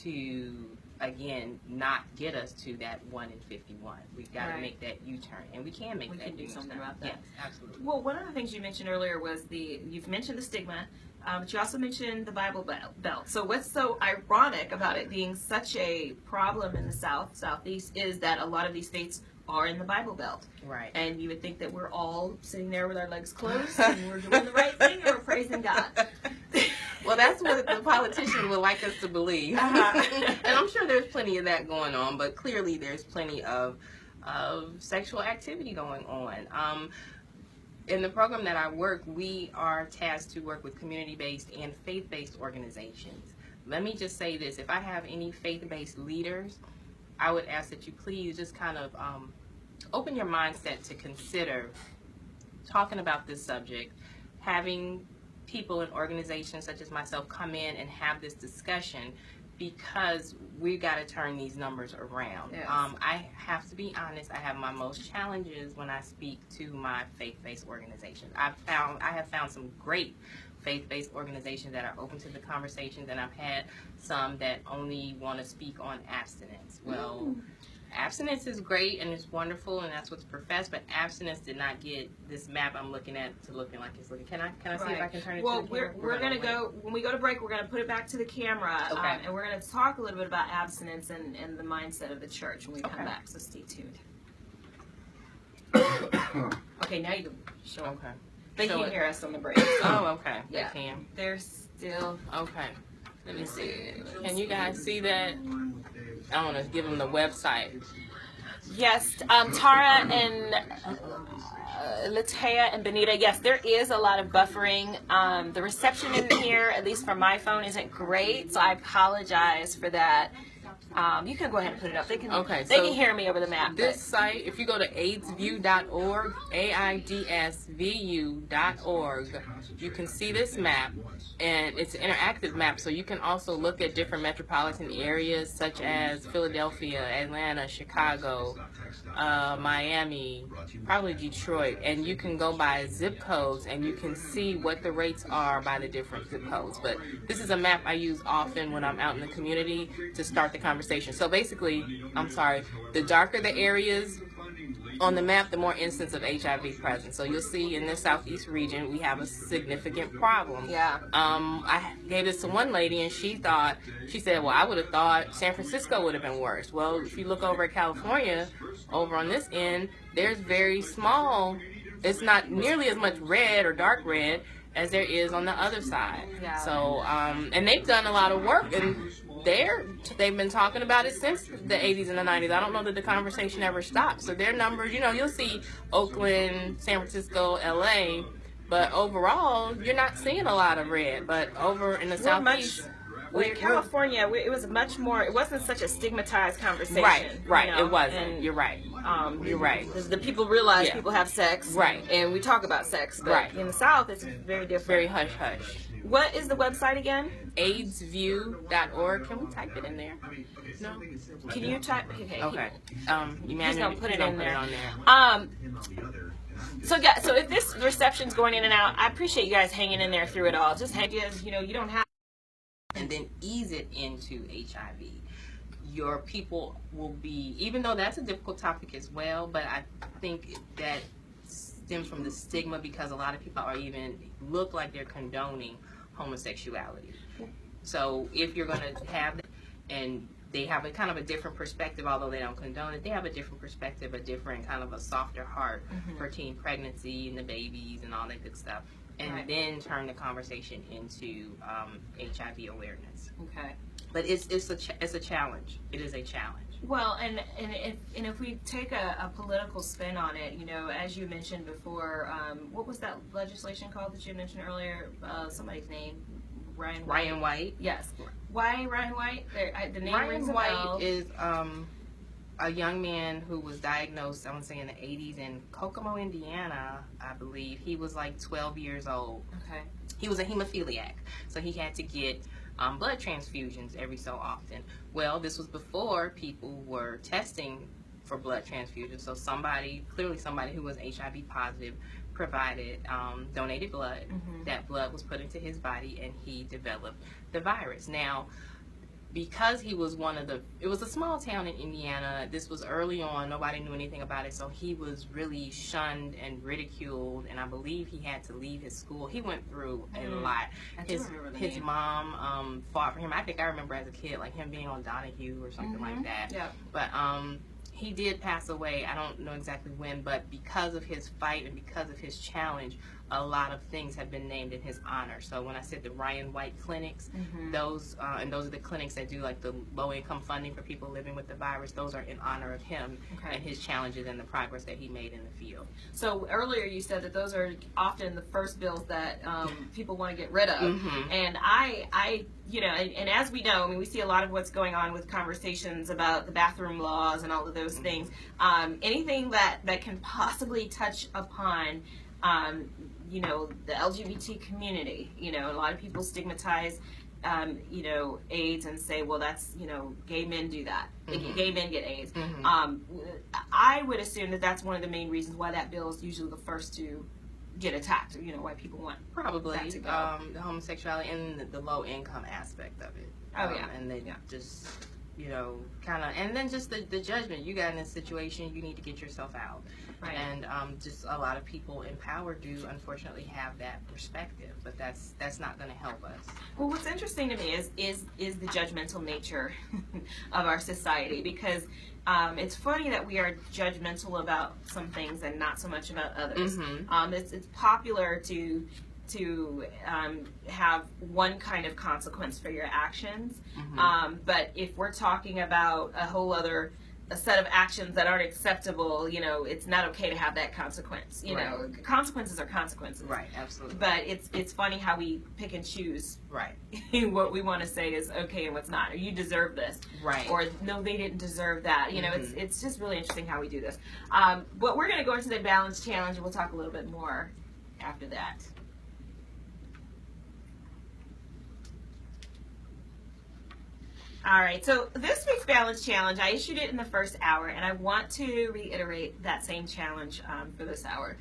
to, again, not get us to that 1 in 51. We've got to make that U-turn, and we can make that U-turn. We can do something about that. Yes, absolutely. Well, one of the things you mentioned earlier was you've mentioned the stigma, but you also mentioned the Bible Belt. So what's so ironic about it being such a problem in the Southeast is that a lot of these states are in the Bible Belt. Right. And you would think that we're all sitting there with our legs closed and we're doing the right thing and we're praising God. Well, that's what the politicians would like us to believe. And I'm sure there's plenty of that going on, but clearly there's plenty of sexual activity going on. In the program that I work, we are tasked to work with community-based and faith-based organizations. Let me just say this. If I have any faith-based leaders, I would ask that you please just kind of open your mindset to consider talking about this subject, having people in organizations such as myself come in and have this discussion, because we've got to turn these numbers around. Yes. I have to be honest, I have my most challenges when I speak to my faith-based organizations. I have found some great faith-based organizations that are open to the conversations, and I've had some that only want to speak on abstinence. Well, abstinence is great and it's wonderful and that's what's professed, but abstinence did not get this map I'm looking at to looking like it's looking. Can I see if I can turn it to the camera? Well, we're going to go, when we go to break, we're going to put it back to the camera, and we're going to talk a little bit about abstinence and the mindset of the church when we come back, so stay tuned. Okay, now you can show them. Okay. They can hear us on the break. Oh, okay. Yeah. They can. They're still... Okay. Let me see. Can you guys see that? I want to give them the website. Yes, Tara and Latea and Benita, yes, there is a lot of buffering. The reception in here, at least from my phone, isn't great, so I apologize for that. You can go ahead and put it up. They can hear me over the map. This site, if you go to aidsview.org, AIDSVU.org, you can see this map, and it's an interactive map, so you can also look at different metropolitan areas such as Philadelphia, Atlanta, Chicago, Miami, probably Detroit, and you can go by zip codes and you can see what the rates are by the different zip codes. But this is a map I use often when I'm out in the community to start the conversation. So basically, the darker the areas on the map, the more instances of HIV present. So you'll see in this southeast region, we have a significant problem. Yeah. I gave this to one lady, and she said, well, I would have thought San Francisco would have been worse. Well, if you look over at California, over on this end, there's very small, it's not nearly as much red or dark red as there is on the other side. Yeah. So, and they've done a lot of work, and they've been talking about it since the 80s and the 90s. I don't know that the conversation ever stopped. So their numbers, you'll see Oakland, San Francisco, LA, but overall, you're not seeing a lot of red. But over in the southeast, in California, it was much more. It wasn't such a stigmatized conversation. Right. It wasn't. And, you're right. You're right. The people realize people have sex. Right. And we talk about sex. But in the South, it's very different. Very hush hush. What is the website again? aidsview.org. Can we type it in there? No. Can you type? Okay. Just don't put it in there. On there. So if this reception's going in and out, I appreciate you guys hanging in there through it all. Just you don't have. And then ease it into HIV. your people will be, even though that's a difficult topic as well, but I think that stems from the stigma because a lot of people are even look like they're condoning homosexuality. So if you're going to have, and they have a kind of a different perspective, although they don't condone it, they have a different perspective, a different kind of a softer heart for teen pregnancy and the babies and all that good stuff. And then turn the conversation into HIV awareness. Okay. But it's a challenge. It is a challenge. Well, and if we take a political spin on it, you know, as you mentioned before, what was that legislation called that you mentioned earlier? Somebody's name, Ryan White. Yes. Why Ryan White? The name Ryan rings a White bell. is a young man who was diagnosed, I want to say in the 80s in Kokomo, Indiana, I believe. He was like 12 years old. Okay. He was a hemophiliac, so he had to get blood transfusions every so often. Well, this was before people were testing for blood transfusions, so clearly somebody who was HIV positive provided donated blood. That blood was put into his body and he developed the virus. Now, because he was it was a small town in Indiana, this was early on, nobody knew anything about it, so he was really shunned and ridiculed, and I believe he had to leave his school. He went through a lot. His mom fought for him. I think I remember as a kid, like him being on Donahue or something like that. Yeah. But he did pass away. I don't know exactly when, but because of his fight and because of his challenge, a lot of things have been named in his honor. So when I said the Ryan White clinics, those are the clinics that do like the low-income funding for people living with the virus. Those are in honor of him and his challenges and the progress that he made in the field. So earlier you said that those are often the first bills that people want to get rid of, and I you know, and as we know, I mean, we see a lot of what's going on with conversations about the bathroom laws and all of those things. Anything that can possibly touch upon you know, the LGBT community. You know, a lot of people stigmatize, you know, AIDS and say, well, that's, you know, gay men do that. Gay men get AIDS. I would assume that that's one of the main reasons why that bill is usually the first to get attacked. You know, why people want probably that to go. The homosexuality and the low income aspect of it. And they just, you know, kind of, and then just the judgment. You got in this situation, you need to get yourself out. And just a lot of people in power do unfortunately have that perspective, but that's not going to help us. Well, what's interesting to me is the judgmental nature of our society, because it's funny that we are judgmental about some things and not so much about others. It's popular to have one kind of consequence for your actions, but if we're talking about a whole other set of actions that aren't acceptable, you know, it's not okay to have that consequence. You know, consequences are consequences. Right, absolutely. But it's funny how we pick and choose. Right. What we want to say is okay and what's not. Or you deserve this. Right. Or no, they didn't deserve that. You know, it's just really interesting how we do this. But we're going to go into the balance challenge, and we'll talk a little bit more after that. All right, so this week's balance challenge, I issued it in the first hour, and I want to reiterate that same challenge for this hour.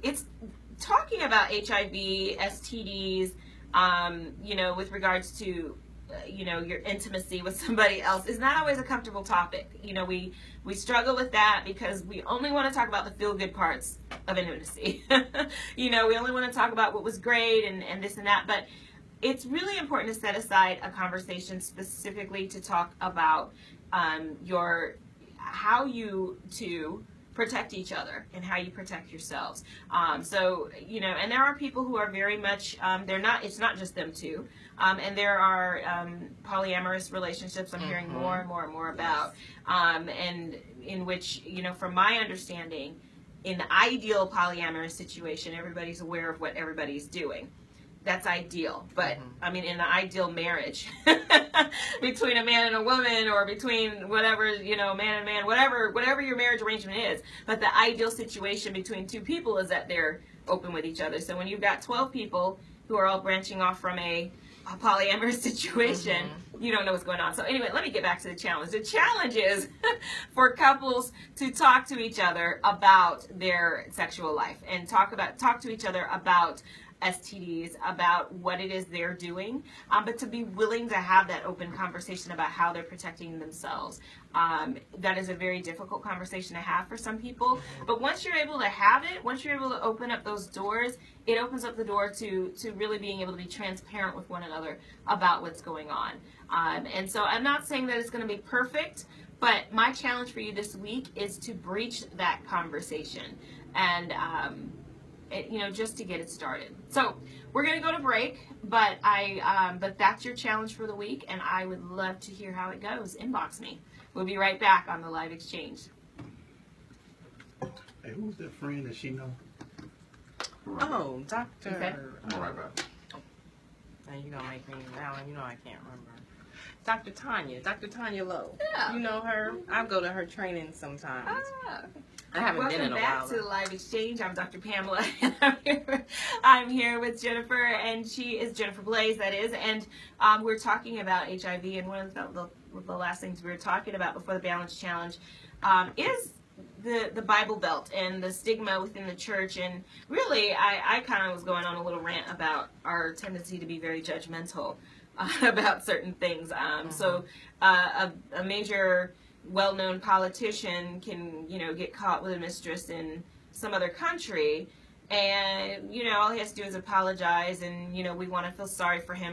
It's talking about HIV, STDs, you know, with regards to, you know, your intimacy with somebody else is not always a comfortable topic. You know, we struggle with that because we only want to talk about the feel-good parts of intimacy. You know, we only want to talk about what was great and this and that, but it's really important to set aside a conversation specifically to talk about how you two protect each other and how you protect yourselves. So, you know, and there are people who are very much, it's not just them two. And there are polyamorous relationships I'm hearing more and more and more about, and in which, you know, from my understanding, in the ideal polyamorous situation, everybody's aware of what everybody's doing. That's ideal, but I mean, in the ideal marriage between a man and a woman, or between whatever, you know, man and man, whatever your marriage arrangement is, but the ideal situation between two people is that they're open with each other. So when you've got 12 people who are all branching off from a polyamorous situation, you don't know what's going on. So anyway, let me get back to the challenge. The challenge is for couples to talk to each other about their sexual life and talk to each other about STDs, about what it is they're doing, but to be willing to have that open conversation about how they're protecting themselves. That is a very difficult conversation to have for some people, but once you're able to have it, once you're able to open up those doors, it opens up the door to really being able to be transparent with one another about what's going on. And so I'm not saying that it's going to be perfect, but my challenge for you this week is to breach that conversation and just to get it started. So we're going to go to break, but but that's your challenge for the week, and I would love to hear how it goes. Inbox me. We'll be right back on the Live Exchange. Hey, who's that friend that she know? Oh, Dr. Okay. I'm right back. And you're going to make me, Alan, you know I can't remember. Dr. Tanya Lowe. Yeah. You know her? I go to her training sometimes. I haven't Welcome been in a back while. to the Live Exchange. I'm Dr. Pamela, and I'm here with Jennifer, and she is Jennifer Glaze, that is, and we're talking about HIV, and one of the last things we were talking about before the Balance Challenge is the Bible Belt and the stigma within the church. And really, I kind of was going on a little rant about our tendency to be very judgmental about certain things. So a major well-known politician can, get caught with a mistress in some other country, and, all he has to do is apologize, and, we want to feel sorry for him.